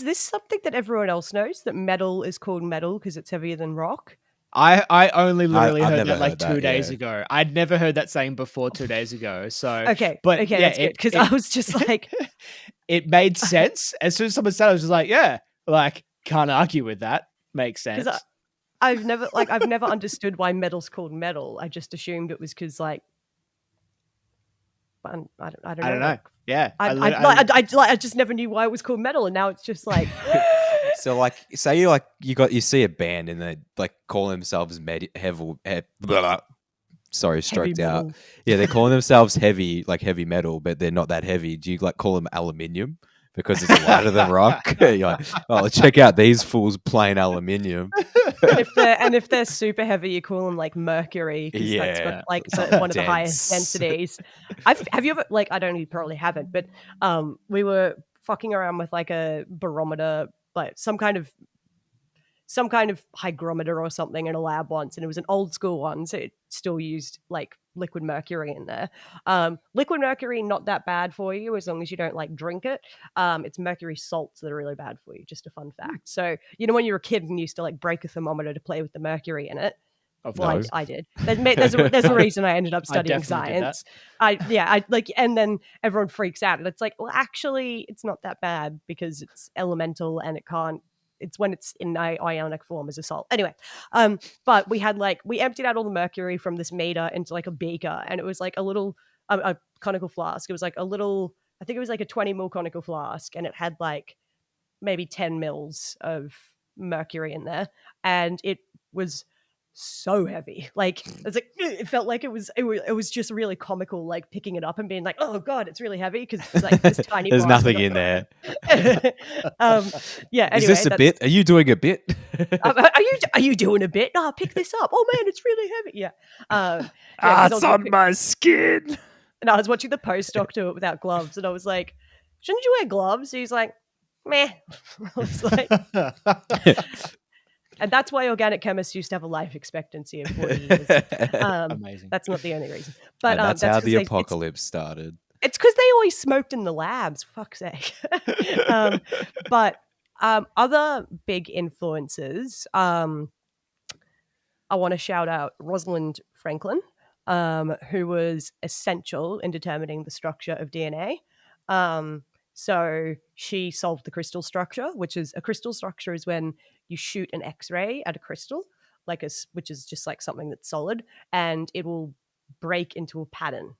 this something that everyone else knows, that metal is called metal because it's heavier than rock? I only literally heard that like 2 days ago. I'd never heard that saying before 2 days ago. So that's good, because I was just like, it made sense as soon as someone said it. I was just like, yeah, like can't argue with that. Makes sense. I've never understood why metal's called metal. I just assumed it was because like, I don't know. Yeah, I just never knew why it was called metal, and now it's just like. So like, say you see a band and they like call themselves stroked out. Yeah, they're calling themselves heavy metal, but they're not that heavy. Do you like call them aluminium because it's lighter than rock? You're like, oh, check out these fools playing aluminium. If they're super heavy, you call them like mercury, because that's got like one of the highest densities. Have you ever, like, I don't know, you probably haven't, but we were fucking around with like a barometer, like some kind of hygrometer or something in a lab once, and it was an old school one, so it still used like liquid mercury in there. Liquid mercury, not that bad for you as long as you don't like drink it. It's mercury salts that are really bad for you. Just a fun fact. So when you were a kid and you used to like break a thermometer to play with the mercury in it. I did. There's a reason I ended up studying science. And then everyone freaks out, and it's like, well, actually, it's not that bad because it's elemental and it's when it's in ionic form as a salt. Anyway, but we emptied out all the mercury from this meter into like a beaker, and it was like a little a conical flask. It was like a little, I think it was like a 20 ml conical flask, and it had like maybe 10 mils of mercury in there, and it was so heavy. Like it's like it felt like it was just really comical, like picking it up and being like, oh god, it's really heavy because it's like this tiny. There's blast nothing in there. Yeah. Anyway, Is this a bit? Are you doing a bit? Are you doing a bit? Oh, pick this up. Oh man, it's really heavy. Yeah. Yeah. It's on my skin. And I was watching the postdoc do it without gloves, and I was like, shouldn't you wear gloves? He's like, meh. I was like, and that's why organic chemists used to have a life expectancy of 40 years. Amazing. That's not the only reason. But and that's how the 'cause apocalypse started. It's because they always smoked in the labs. Fuck's sake. But other big influences, I want to shout out Rosalind Franklin, who was essential in determining the structure of DNA. So she solved the crystal structure, which is a crystal structure is when you shoot an X-ray at a crystal, which is just like something that's solid, and it will break into a pattern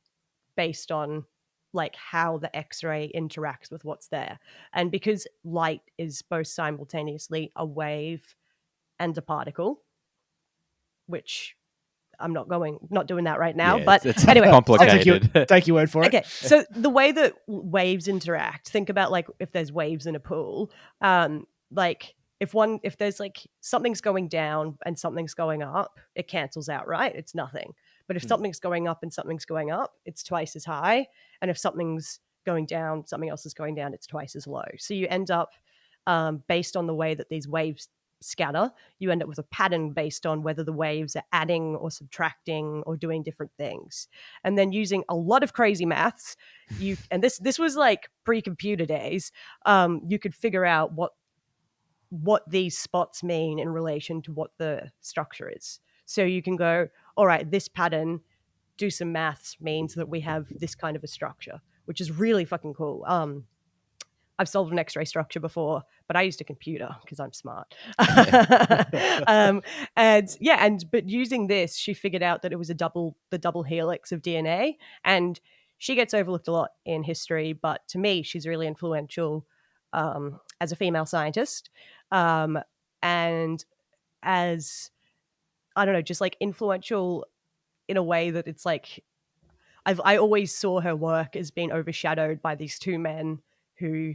based on like how the X-ray interacts with what's there. And because light is both simultaneously a wave and a particle, which I'm not doing that right now, but it's anyway, complicated. Take your word for it. Okay, so the way that waves interact, think about like if there's waves in a pool, like if there's like something's going down and something's going up, it cancels out, right? It's nothing. But if something's going up and something's going up, it's twice as high. And if something's going down, something else is going down, it's twice as low. So you end up, based on the way that these waves scatter, you end up with a pattern based on whether the waves are adding or subtracting or doing different things. And then using a lot of crazy maths, and this was like pre-computer days, you could figure out what these spots mean in relation to what the structure is. So you can go, all right, this pattern, do some maths, means that we have this kind of a structure, which is really fucking cool. I've solved an X-ray structure before, but I used a computer because I'm smart. But using this, she figured out that it was the double helix of DNA, and she gets overlooked a lot in history. But to me, she's really influential as a female scientist, and as I don't know, just like influential in a way that it's like I always saw her work as being overshadowed by these two men who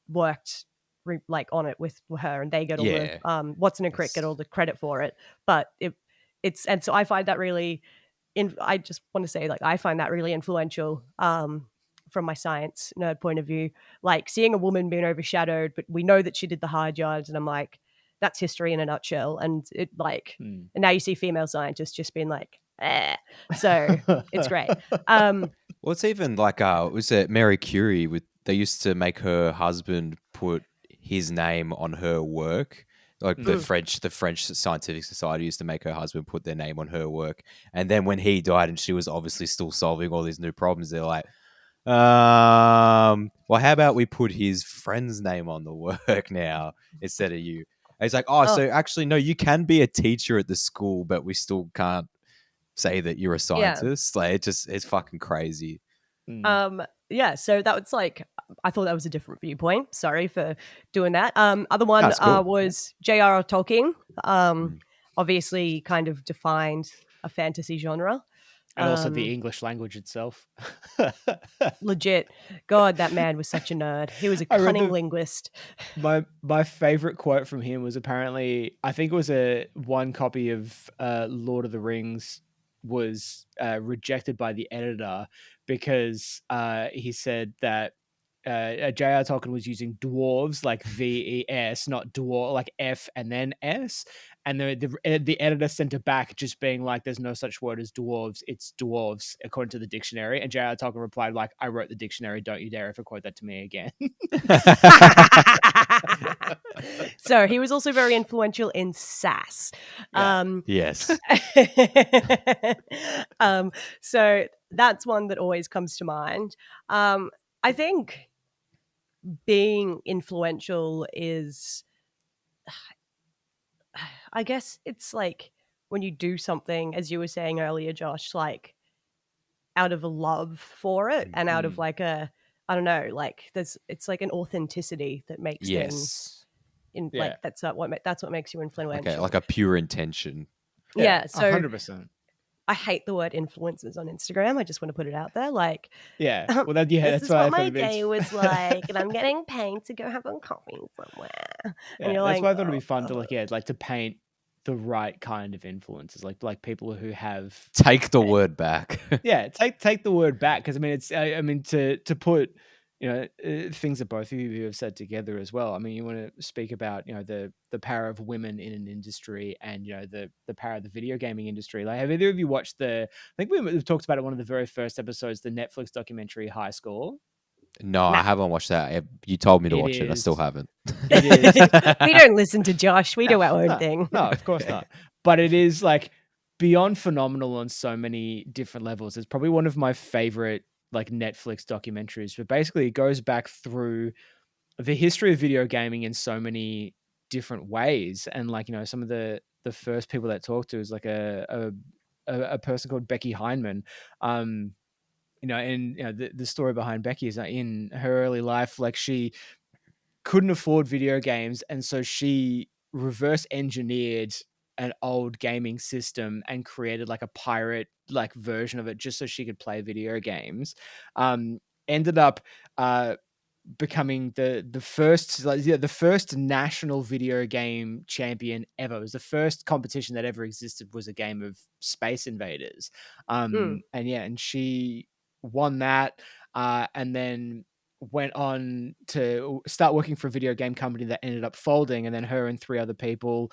worked like on it with her, and they get all the Watson and Crick get all the credit for it. But it's and so I find that really I just want to say, like, I find that really influential from my science nerd point of view, like seeing a woman being overshadowed, but we know that she did the hard yards, and I'm like, that's history in a nutshell. And it like and now you see female scientists just being like, so it's great. Well, it's even like was it Mary Curie they used to make her husband put his name on her work. Like the French Scientific Society used to make her husband put their name on her work. And then when he died and she was obviously still solving all these new problems, they're like, well, how about we put his friend's name on the work now instead of you? And it's like, so actually, no, you can be a teacher at the school, but we still can't say that you're a scientist. Like it's fucking crazy. So that was like, I thought that was a different viewpoint. Sorry for doing that. Other one cool. was J.R.R. Tolkien. Obviously kind of defined a fantasy genre. And also the English language itself. Legit. God, that man was such a nerd. He was a cunning linguist. My favorite quote from him was apparently, I think it was one copy of Lord of the Rings was rejected by the editor because he said that J.R. Tolkien was using dwarves like VES, not dwarf like F and then S, and the editor sent it back just being like, "There's no such word as dwarves; it's dwarves according to the dictionary." And J.R. Tolkien replied like, "I wrote the dictionary. Don't you dare ever quote that to me again." So he was also very influential in SAS. Yes. So that's one that always comes to mind. I think being influential is, I guess it's like when you do something, as you were saying earlier, Josh, like out of a love for it and out of like a I don't know, like it's like an authenticity that makes them Yes. like that's what makes you influential. Like a pure intention. Yeah, so 100%. I hate the word influencers on Instagram. I just want to put it out there. Like, Yeah. Well, this that's is why I what thought my it'd be. day was like, and I'm getting paid to go have a coffee somewhere. And you're That's like, why I thought it'd be fun to like to paint the right kind of influencers, like people who have Take the word back. take the word back, because I mean it's I mean to put things that both of you have said together as well. I mean, you want to speak about the power of women in an industry, and the power of the video gaming industry. Like, have either of you watched I think we've talked about it one of the very first episodes, the Netflix documentary High Score? No, nah. I haven't watched that. You told me to It watch it. I still is- haven't. It is. We don't listen to Josh. We do our own thing. No, of course not. But it is like beyond phenomenal on so many different levels. It's probably one of my favorite like Netflix documentaries. But basically, it goes back through the history of video gaming in so many different ways. And like some of the first people that talked to is like a person called Becky Heineman. And the story behind Becky is that in her early life, like she couldn't afford video games, and so she reverse engineered an old gaming system and created like a pirate like version of it just so she could play video games. Ended up becoming the first national video game champion ever. It was the first competition that ever existed, was a game of Space Invaders. And she won that, and then went on to start working for a video game company that ended up folding, and then her and 3 other people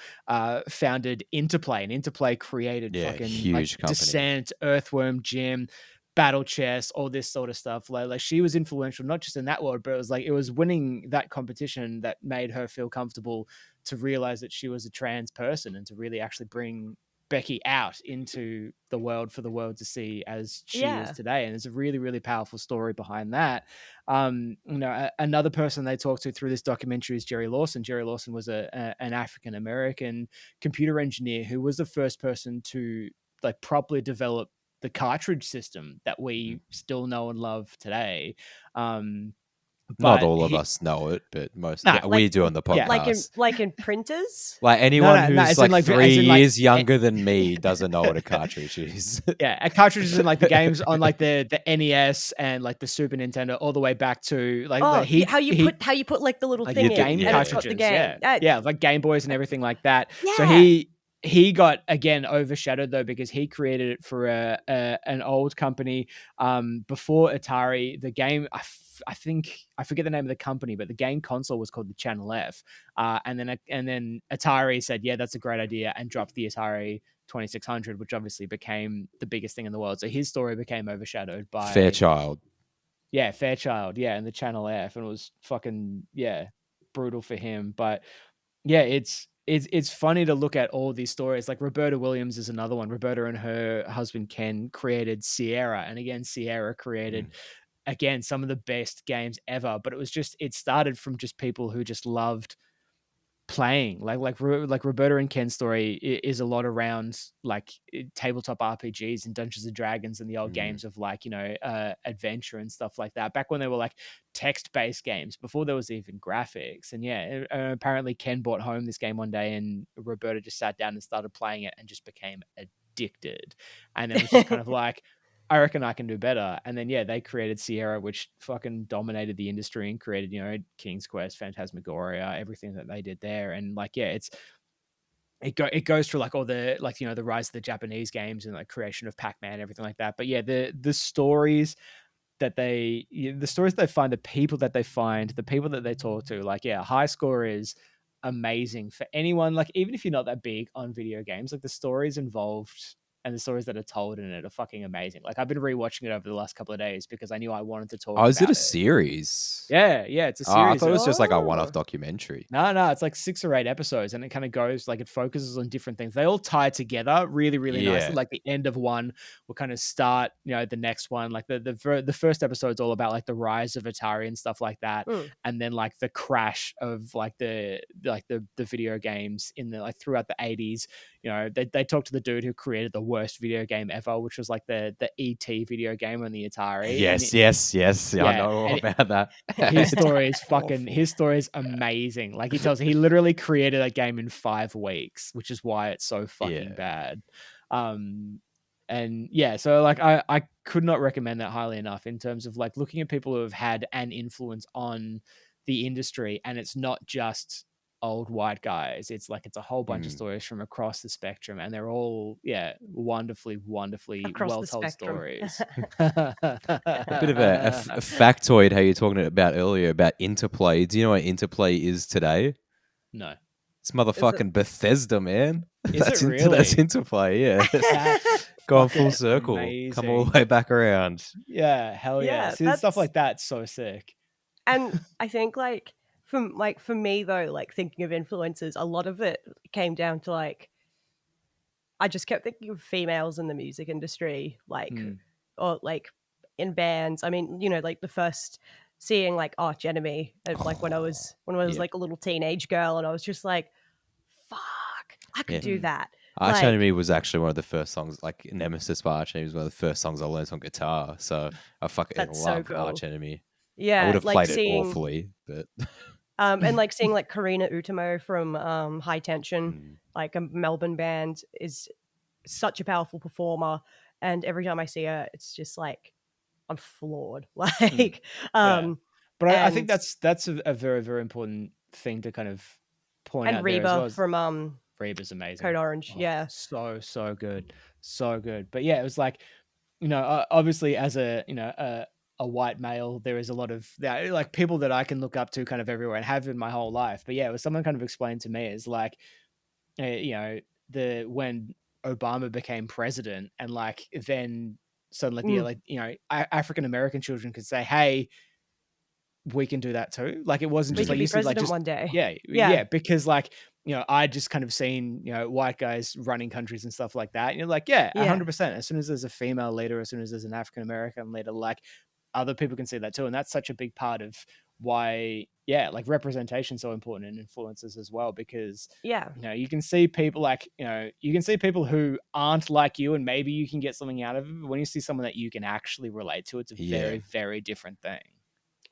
founded Interplay, and Interplay created fucking huge company. Descent, Earthworm Jim, Battle Chess, all this sort of stuff. Like she was influential not just in that world, but it was winning that competition that made her feel comfortable to realize that she was a trans person, and to really actually bring Becky out into the world for the world to see as she is today. And there's a really, really powerful story behind that. Another person they talked to through this documentary is Jerry Lawson. Jerry Lawson was an African American computer engineer who was the first person to like properly develop the cartridge system that we still know and love today. Not all of us know it, but most we do on the podcast. Like in printers. Like anyone who's like 3 years like, younger than me doesn't know what a cartridge is. Yeah, a cartridge is in like the games on like the NES and like the Super Nintendo, all the way back to like how you put like the little like thing the game in, cartridges, the game. Like Game Boys and everything like that. Yeah. So he got again overshadowed though, because he created it for an old company before Atari. The game, I think I forget the name of the company, but the game console was called the Channel F. And then Atari said, yeah, that's a great idea, and dropped the Atari 2600, which obviously became the biggest thing in the world. So his story became overshadowed by Fairchild. Yeah, Fairchild. Yeah, and the Channel F, and it was fucking brutal for him. But yeah, it's funny to look at all these stories. Like Roberta Williams is another one. Roberta and her husband Ken created Sierra, and again Sierra created again some of the best games ever. But it started from just people who just loved playing. Like Roberta and Ken's story is a lot around like tabletop RPGs and Dungeons and Dragons and the old games of like adventure and stuff like that, back when they were like text-based games before there was even graphics. And apparently Ken brought home this game one day, and Roberta just sat down and started playing it and just became addicted. And it was just kind of like, I reckon I can do better. And then, they created Sierra, which fucking dominated the industry and created, King's Quest, Phantasmagoria, everything that they did there. And like, it goes through like all the, like, the rise of the Japanese games and like creation of Pac-Man, everything like that. But the stories that they find, the people that they find, the people that they talk to, like, High Score is amazing for anyone. Like, even if you're not that big on video games, like the stories involved and the stories that are told in it are fucking amazing. Like, I've been rewatching it over the last couple of days because I knew I wanted to talk about it. Oh, is it a series? Yeah, it's a series. I thought it was just like a one-off documentary. No, it's like 6 or 8 episodes, and it kind of goes, like, it focuses on different things. They all tie together really, really nicely. Like, the end of one will kind of start, the next one. Like, the first episode's all about, like, the rise of Atari and stuff like that. And then, like, the crash of, like, the video games in the, like, throughout the 80s, they talked to the dude who created the worst video game ever, which was like the ET video game on the Atari. Yes. I know all about that. His story is amazing. Like he literally created that game in 5 weeks, which is why it's so fucking bad. And yeah, so like I could not recommend that highly enough in terms of like looking at people who have had an influence on the industry, and it's not just old white guys. It's a whole bunch of stories from across the spectrum, and they're all wonderfully Across well the told spectrum. stories. A bit of a factoid how you're talking about earlier about Interplay. Do you know what Interplay is today? No. It's motherfucking Bethesda, man. Is That's it really? That's Interplay, yeah. Gone full circle. Amazing. Come all the way back around. Yeah, hell yeah. See, stuff like that's so sick. And I think for me though, like thinking of influences, a lot of it came down to like I just kept thinking of females in the music industry, like or like in bands. I mean, like the first seeing like Arch Enemy, like when I was like a little teenage girl, and I was just like, fuck, I could do that. Arch Enemy was actually one of the first songs, like Nemesis by Arch Enemy was one of the first songs I learned on guitar. So I fucking love Arch Enemy. Yeah, I would have like played it awfully, but and like seeing like Karina Utamo from High Tension, like a Melbourne band, is such a powerful performer, and every time I see her, it's just like I'm floored. Like, but I think that's a very, very important thing to kind of point out. And Reba there as well. from Reba's amazing. Code Orange, so good. But yeah, it was like, obviously as a white male, there is a lot of like people that I can look up to kind of everywhere and have in my whole life. But yeah, it was someone kind of explained to me is like, when Obama became president, and like then suddenly African American children could say, hey, we can do that too. Like it wasn't just like you see like just one day. Yeah, because like I just kind of seen white guys running countries and stuff like that. And you're like 100%. As soon as there's a female leader, as soon as there's an African American leader, like other people can see that too, and that's such a big part of why like representation is so important in influencers as well, because you can see people like you can see people who aren't like you, and maybe you can get something out of it, but when you see someone that you can actually relate to, it's a very, very different thing.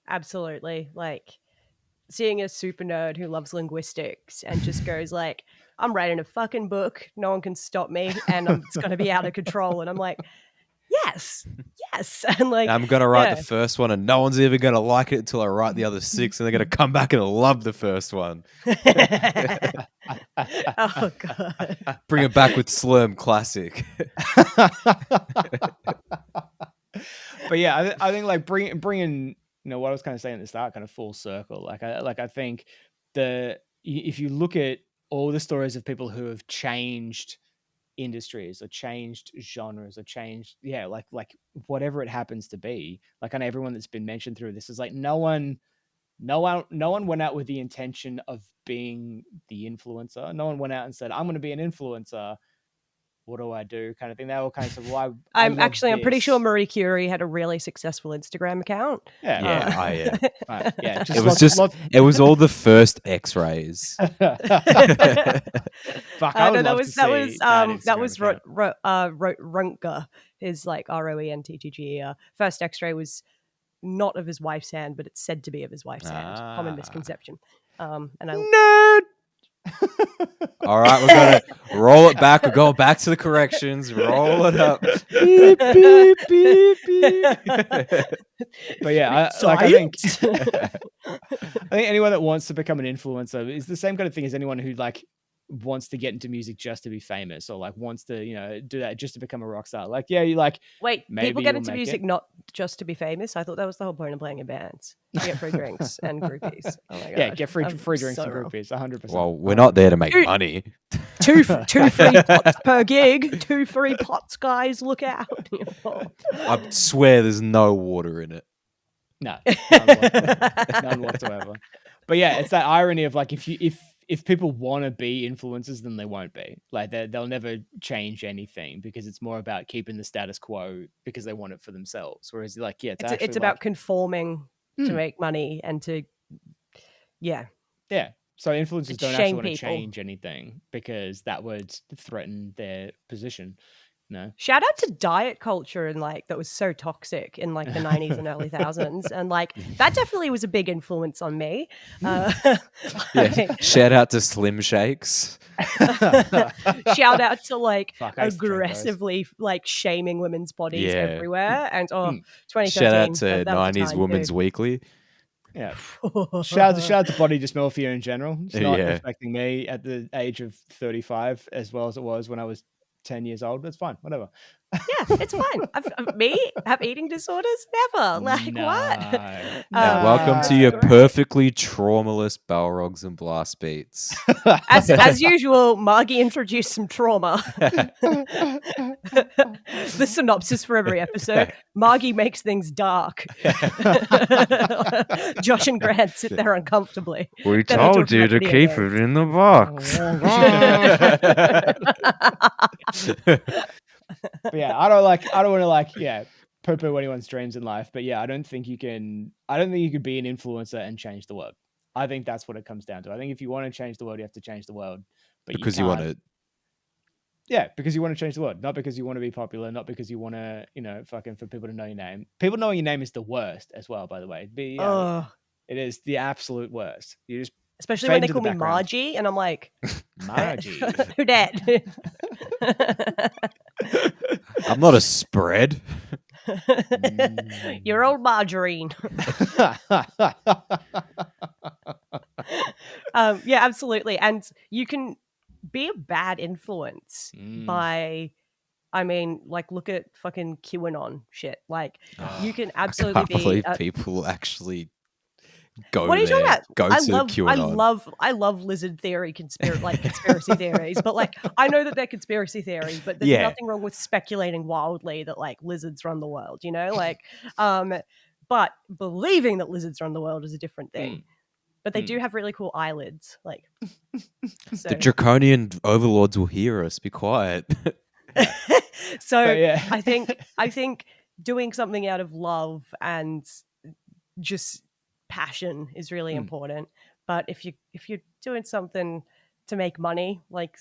Absolutely. Like seeing a super nerd who loves linguistics and just goes like, I'm writing a fucking book, no one can stop me, and it's going to be out of control. And I'm like, yes. And like, I'm going to write the first one, and no one's ever going to like it until I write the other 6, and they're going to come back and love the first one. Oh, God. Bring it back with Slurm Classic. But yeah, I think like bringing what I was kind of saying at the start, kind of full circle. I think if you look at all the stories of people who have changed industries or changed genres or changed like whatever it happens to be, like on everyone that's been mentioned through this is like no one went out with the intention of being the influencer. No one went out and said, I'm going to be an influencer. What do I do? Kind of thing. They all kind of said, well, I'm pretty sure Marie Curie had a really successful Instagram account. Right, it was all the first X-rays. Fuck, that was Runker, his like ROENTTGER. First X-ray was not of his wife's hand, but it's said to be of his wife's hand. Common misconception. Nerd. All right, we're gonna roll it back. We're going back to the corrections. Roll it up. Beep, beep, beep, beep. But yeah, I think anyone that wants to become an influencer is the same kind of thing as anyone who like wants to get into music just to be famous, or like wants to do that just to become a rock star. Like you like wait, people get into music not just to be famous. I thought that was the whole point of playing in bands. You get free drinks and groupies. Oh my god, yeah, get free drinks and groupies. 100%. Well, we're not there to make money. Two free pots per gig. 2 free pots, guys. Look out! I swear, there's no water in it. No, none whatsoever. But yeah, it's that irony of like if people want to be influencers, then they won't be. Like they'll never change anything, because it's more about keeping the status quo because they want it for themselves. Whereas like it's about conforming to make money and to So influencers don't shame actually want to people. change anything because that would threaten their position. No. Shout out to diet culture and like that was so toxic in like the 90s and early thousands, and like that definitely was a big influence on me. Shout out to Slim Shakes. Shout out to like Fuck, I used to drink those. aggressively like shaming women's bodies Yeah. everywhere, and 2013. Shout out to that was the 90s time, Women's too. Weekly. Yeah. Shout out to body dysmorphia in general. It's not Yeah. affecting me at the age of 35 as well as it was when I was 10 years old. That's fine. Whatever. Yeah, it's fine. Me have eating disorders? Never. Like No, what? no. Welcome to your perfectly traumaless Balrogs and Blastbeats. As usual, Margy introduced some trauma. The synopsis for every episode: Margy makes things dark. Josh and Grant sit there uncomfortably. We Then they told talk you about to video keep games. it in the box. But yeah, I don't want to poo-poo anyone's dreams in life. But yeah, I don't think you could be an influencer and change the world. I think that's what it comes down to. I think if you want to change the world, you have to change the world. But Because you want to. Yeah, because you want to change the world, not because you want to be popular, not because you want to, fucking for people to know your name. People knowing your name is the worst as well, by the way. It is the absolute worst. You just especially fade when they into call the me background. Margy, and I'm like, Margy. who dat? I'm not a spread. You're old margarine. Yeah, absolutely. And you can be a bad influence by, like, look at fucking QAnon shit. Like, you can absolutely I can't believe people actually go what are you there. talking about? Go I to love, QAnon. I love lizard theory, conspiracy theories. But like, I know that they're conspiracy theories, but there's nothing wrong with speculating wildly that like lizards run the world. Like, but believing that lizards run the world is a different thing. But they do have really cool eyelids. Like, so. The draconian overlords will hear us. Be quiet. So yeah. I think doing something out of love and just passion is really important. But if you're doing something to make money, like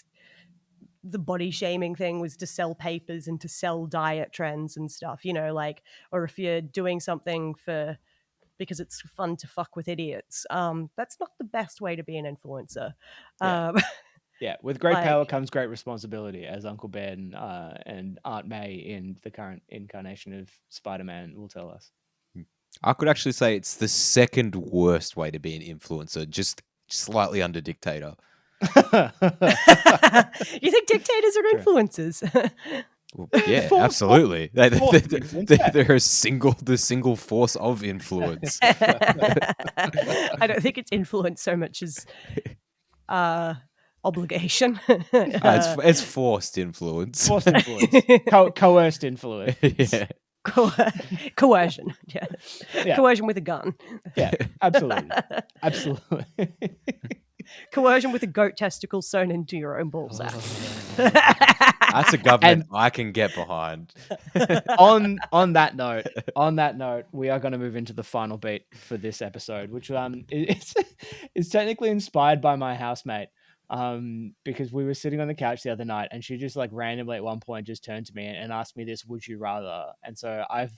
the body shaming thing was to sell papers and to sell diet trends and stuff, like, or if you're doing something because it's fun to fuck with idiots, that's not the best way to be an influencer. Yeah, with great power comes great responsibility, as Uncle Ben and Aunt May in the current incarnation of Spider-Man will tell us. I could actually say it's the second worst way to be an influencer, just slightly under dictator. You think dictators are influencers? Well, yeah, absolutely. They're the single force of influence. I don't think it's influence so much as obligation. It's forced influence. Forced influence. Coerced influence. Yeah. Coercion. Yeah. Coercion with a gun. Yeah, absolutely. Absolutely. Coercion with a goat testicle sewn into your own ballsack. That's a government I can get behind. On that note, we are going to move into the final beat for this episode, which is technically inspired by my housemate. Because we were sitting on the couch the other night and she just like randomly at one point just turned to me and asked me this, would you rather? And so I've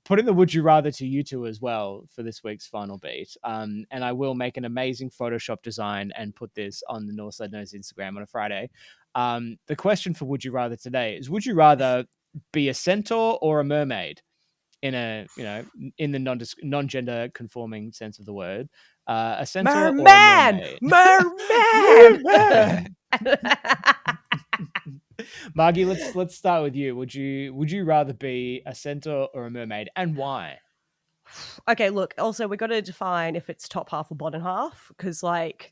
put in the would you rather to you two as well for this week's final beat. And I will make an amazing Photoshop design and put this on the Northside Nerds Instagram on a Friday. The question for would you rather today is, would you rather be a centaur or a mermaid? In the non-gender conforming sense of the word, a centaur or a mermaid. Merman. Margy, let's start with you. Would you rather be a centaur or a mermaid, and why? Okay, look. Also, we got to define if it's top half or bottom half, because like.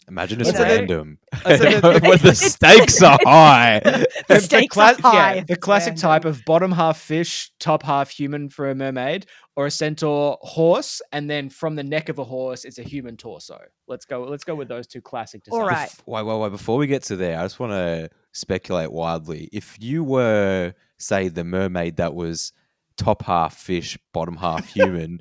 Imagine it's random. When the the stakes are high. The stakes are high. Yeah, the classic type of bottom half fish, top half human for a mermaid, or a centaur horse, and then from the neck of a horse, it's a human torso. Let's go with those two classic designs. All right. Wait. Before we get to there, I just want to speculate wildly. If you were, say, the mermaid that was top half fish, bottom half human,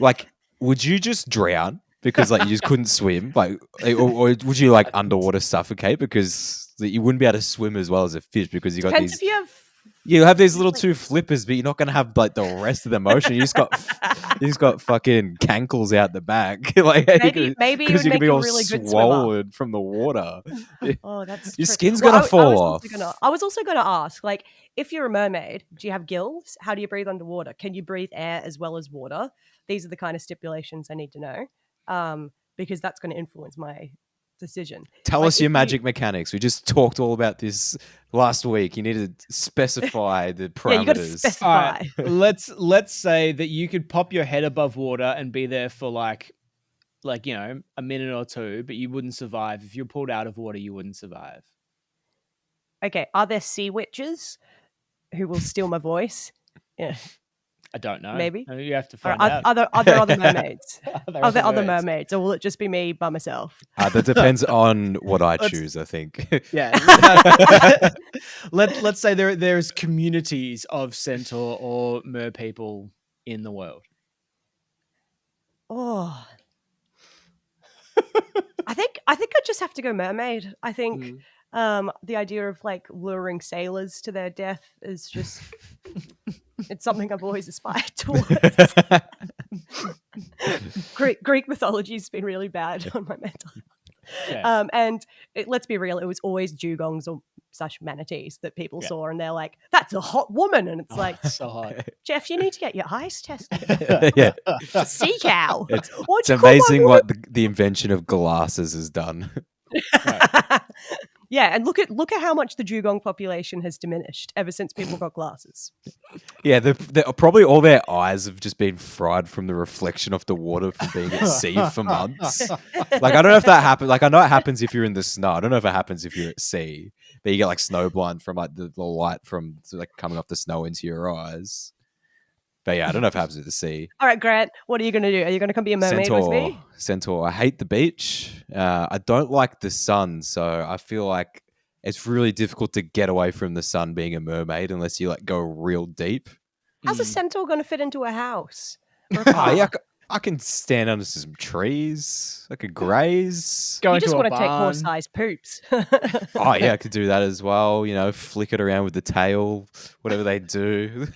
like, would you just drown? because like you just couldn't swim? Like, or would you like underwater suffocate because you wouldn't be able to swim as well as a fish because you got Depends these. if you have. You have these little two flippers, but you're not gonna have like the rest of the motion. You just got fucking cankles out the back, like Maybe it would you could make be a all really good swimmer. swollen from the water. Oh, that's Your true. skin's gonna fall off. I was also gonna ask, like, if you're a mermaid, do you have gills? How do you breathe underwater? Can you breathe air as well as water? These are the kind of stipulations I need to know, because that's going to influence my decision. Tell Like, us your magic mechanics. We just talked all about this last week. You need to specify the parameters. Yeah, you got to specify. All right, let's say that you could pop your head above water and be there for like a minute or two, but you wouldn't survive. If you're pulled out of water, you wouldn't survive. Okay, are there sea witches who will steal my voice? Yeah. I don't know. Maybe You have to find out. Are there other mermaids? Are there other mermaids? mermaids, or will it just be me by myself? That depends on what I choose, I think. Yeah. Let's say there's communities of centaur or mer people in the world. Oh, I think I just have to go mermaid. I think the idea of like luring sailors to their death is just it's something I've always aspired towards. Greek mythology has been really bad on my mental health. Yeah. And let's be real, it was always dugongs or / manatees that people saw, and they're like, "That's a hot woman," and it's like, so hot. Jeff, you need to get your eyes tested. Yeah, it's a sea cow. It's amazing what the invention of glasses has done. Yeah, and look at how much the dugong population has diminished ever since people got glasses. Yeah, probably all their eyes have just been fried from the reflection of the water from being at sea for months. Like, I don't know if that happens. Like, I know it happens if you're in the snow. I don't know if it happens if you're at sea, but you get like snow blind from like the light from like coming off the snow into your eyes. But yeah, I don't know if it happens at the sea. All right, Grant, what are you going to do? Are you going to come be a mermaid with me? Centaur. I hate the beach. I don't like the sun, so I feel like it's really difficult to get away from the sun being a mermaid unless you like go real deep. How's a centaur going to fit into a house? Yeah, I can stand under some trees. I could graze. You just want to take horse-sized poops. Oh yeah, I could do that as well. You know, flick it around with the tail, whatever they do.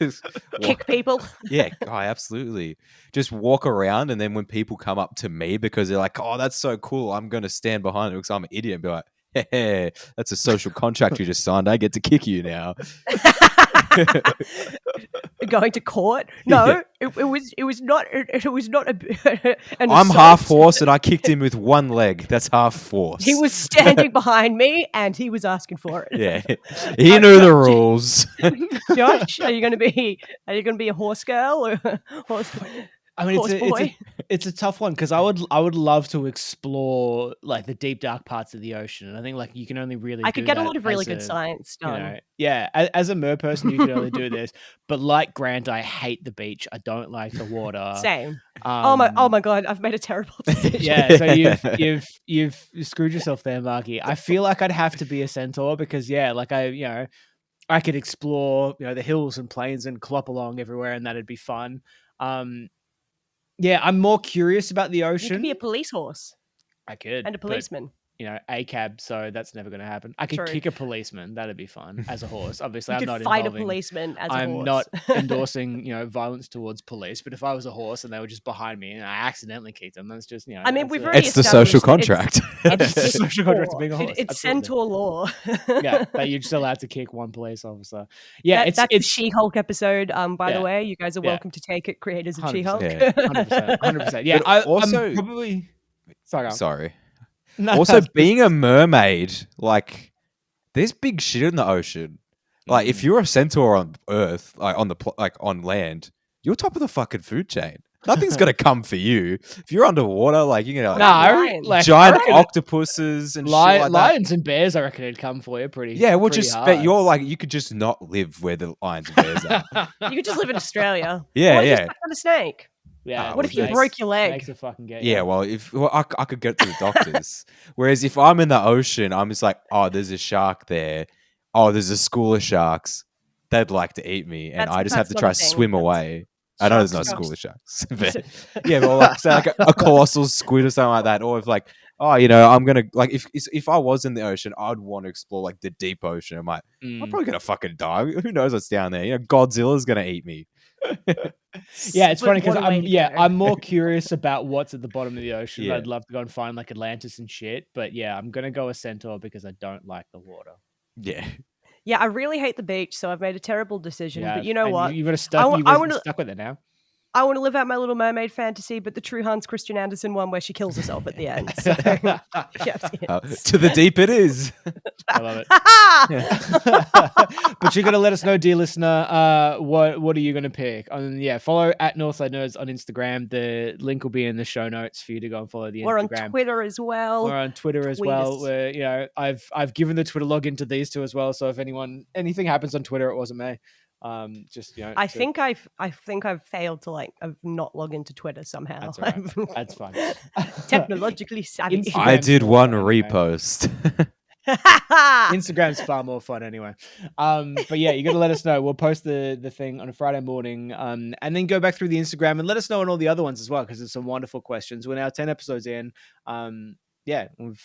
Kick people. Yeah, absolutely. Just walk around, and then when people come up to me because they're like, "Oh, that's so cool," I'm going to stand behind it because I'm an idiot and be like, "Hey, that's a social contract you just signed. I get to kick you now." Going to court? No, yeah. it was not I'm half horse and I kicked him with one leg. That's half force. He was standing behind me and he was asking for it. Yeah, he knew the rules. Josh, are you going to be a horse girl or horse? I mean, it's a tough one because I would love to explore like the deep dark parts of the ocean, and I think like you can only really I could get a lot of really good science done. As a mer person, you can only do this. But like Grant, I hate the beach. I don't like the water. Same. Oh my god, I've made a terrible decision. Yeah, so you've screwed yourself there, Margy. I feel like I'd have to be a centaur because I could explore the hills and plains and clop along everywhere, and that'd be fun. Yeah, I'm more curious about the ocean. You could be a police horse. I could. And a policeman. But, a cab, so that's never going to happen. I could kick a policeman. That'd be fun as a horse. Obviously, I'm not fight a policeman as a horse. I'm not endorsing, violence towards police. But if I was a horse and they were just behind me and I accidentally kicked them, that's just, I mean, we've already it's the social contract. It's the social contract of being a horse. It's centaur law. Yeah, that you're just allowed to kick one police officer. Yeah, that's the She-Hulk episode. By the way, you guys are welcome to take it, creators of She-Hulk. 100%. Yeah, I'm probably. Sorry. No, also, being a mermaid, like, there's big shit in the ocean. Like, if you're a centaur on Earth, like on land, you're top of the fucking food chain. Nothing's gonna come for you if you're underwater. Like, you're gonna giant octopuses and shit like that. Lions and bears, I reckon, it'd come for you pretty. Yeah, hard. You're like, you could just not live where the lions and bears are. You could just live in Australia. Yeah, what if you stuck on a snake? Yeah. What if you broke your leg? Snakes will fucking get you. Yeah, well, I could get to the doctors. Whereas if I'm in the ocean, I'm just like, oh, there's a shark there. Oh, there's a school of sharks. They'd like to eat me, and I just have to try to swim away. I know there's no school of sharks. But, yeah, but like, say like a colossal squid or something like that. Or if like, oh, I'm gonna like if I was in the ocean, I'd want to explore like the deep ocean. I'm like, I'm probably gonna fucking die. Who knows what's down there? Godzilla's gonna eat me. Yeah, it's funny because What a way to go. I'm more curious about what's at the bottom of the ocean. Yeah. I'd love to go and find like Atlantis and shit, but yeah, I'm gonna go a centaur because I don't like the water. Yeah. Yeah, I really hate the beach, so I've made a terrible decision. Yeah, but you know and what? You've got to stuck with it now. I want to live out my Little Mermaid fantasy, but the true Hans Christian Andersen one where she kills herself at the end. So, To the deep it is. I love it. But you're gonna let us know, dear listener, what are you gonna pick? And yeah, follow at Northside Nerds on Instagram. The link will be in the show notes for you to go and follow the We're Instagram. on Twitter as well. We're on Twitter as well. Where I've given the Twitter login to these two as well. So if anything happens on Twitter, it wasn't me. I think I've failed to I've not log into Twitter somehow. That's all right. That's fine. Technologically savvy. I did one repost. Instagram's far more fun anyway. But yeah, you got to let us know. We'll post the thing on a Friday morning, and then go back through the Instagram and let us know on all the other ones as well, because there's some wonderful questions. We're now 10 episodes in. Yeah, we've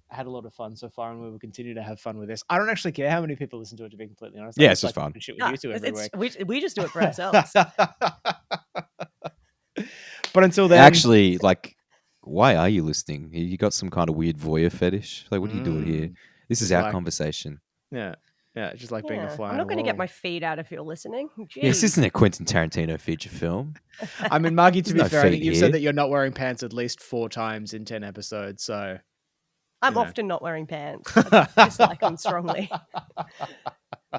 had a lot of fun so far, and we will continue to have fun with this. I don't actually care how many people listen to it, to be completely honest. Yeah, it's just fun. Shit with you two every week. We just do it for ourselves. But until then, actually, why are you listening? You got some kind of weird voyeur fetish? Like, what are you doing here? This is our conversation. Yeah, just like being a fly. I'm not going to get my feet out if you're listening. Jeez. This isn't a Quentin Tarantino feature film. I mean, Margy, to be fair, I think you've here. said that you're not wearing pants at least 4 times in 10 episodes, so... I'm often not wearing pants. I dislike them strongly.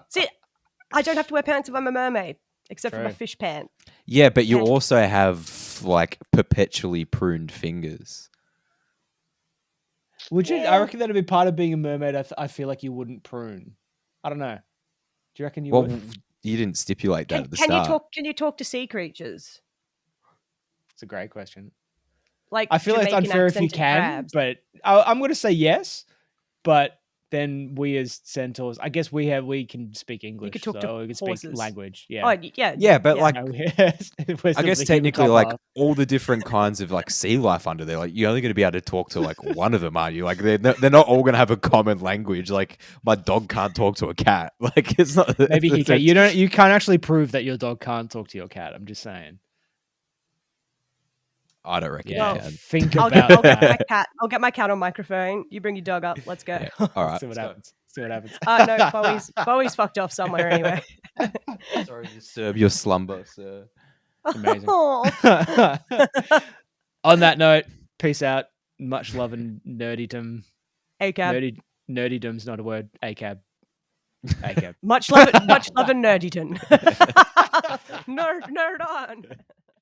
See, I don't have to wear pants if I'm a mermaid, except for my fish pants. Yeah, but you also have perpetually pruned fingers. Would you? I reckon that'd be part of being a mermaid. I feel like you wouldn't prune. I don't know. Do you reckon you would? You didn't stipulate that at the start. Can you talk to sea creatures? It's a great question. I feel like it's unfair if you can, crabs. but I'm going to say yes. But then we as centaurs, I guess we can speak English. You could talk to we can horses. speak language. Yeah. Oh, yeah. Yeah, but I guess technically, all the different kinds of sea life under there, you're only going to be able to talk to one of them, aren't you? They're not all going to have a common language. My dog can't talk to a cat. It's not. Maybe he can. You can't actually prove that your dog can't talk to your cat. I'm just saying. I don't reckon. Yeah, you can. think I'll about that. I'll get my cat on microphone. You bring your dog up. Let's go. Yeah. All right. See what happens. No, Bowie's fucked off somewhere anyway. Sorry to disturb your slumber, sir. Amazing. On that note, peace out. Much love and nerdydom. ACAB. Nerdydom's not a word. ACAB. Much love and nerdydom. Nerd on.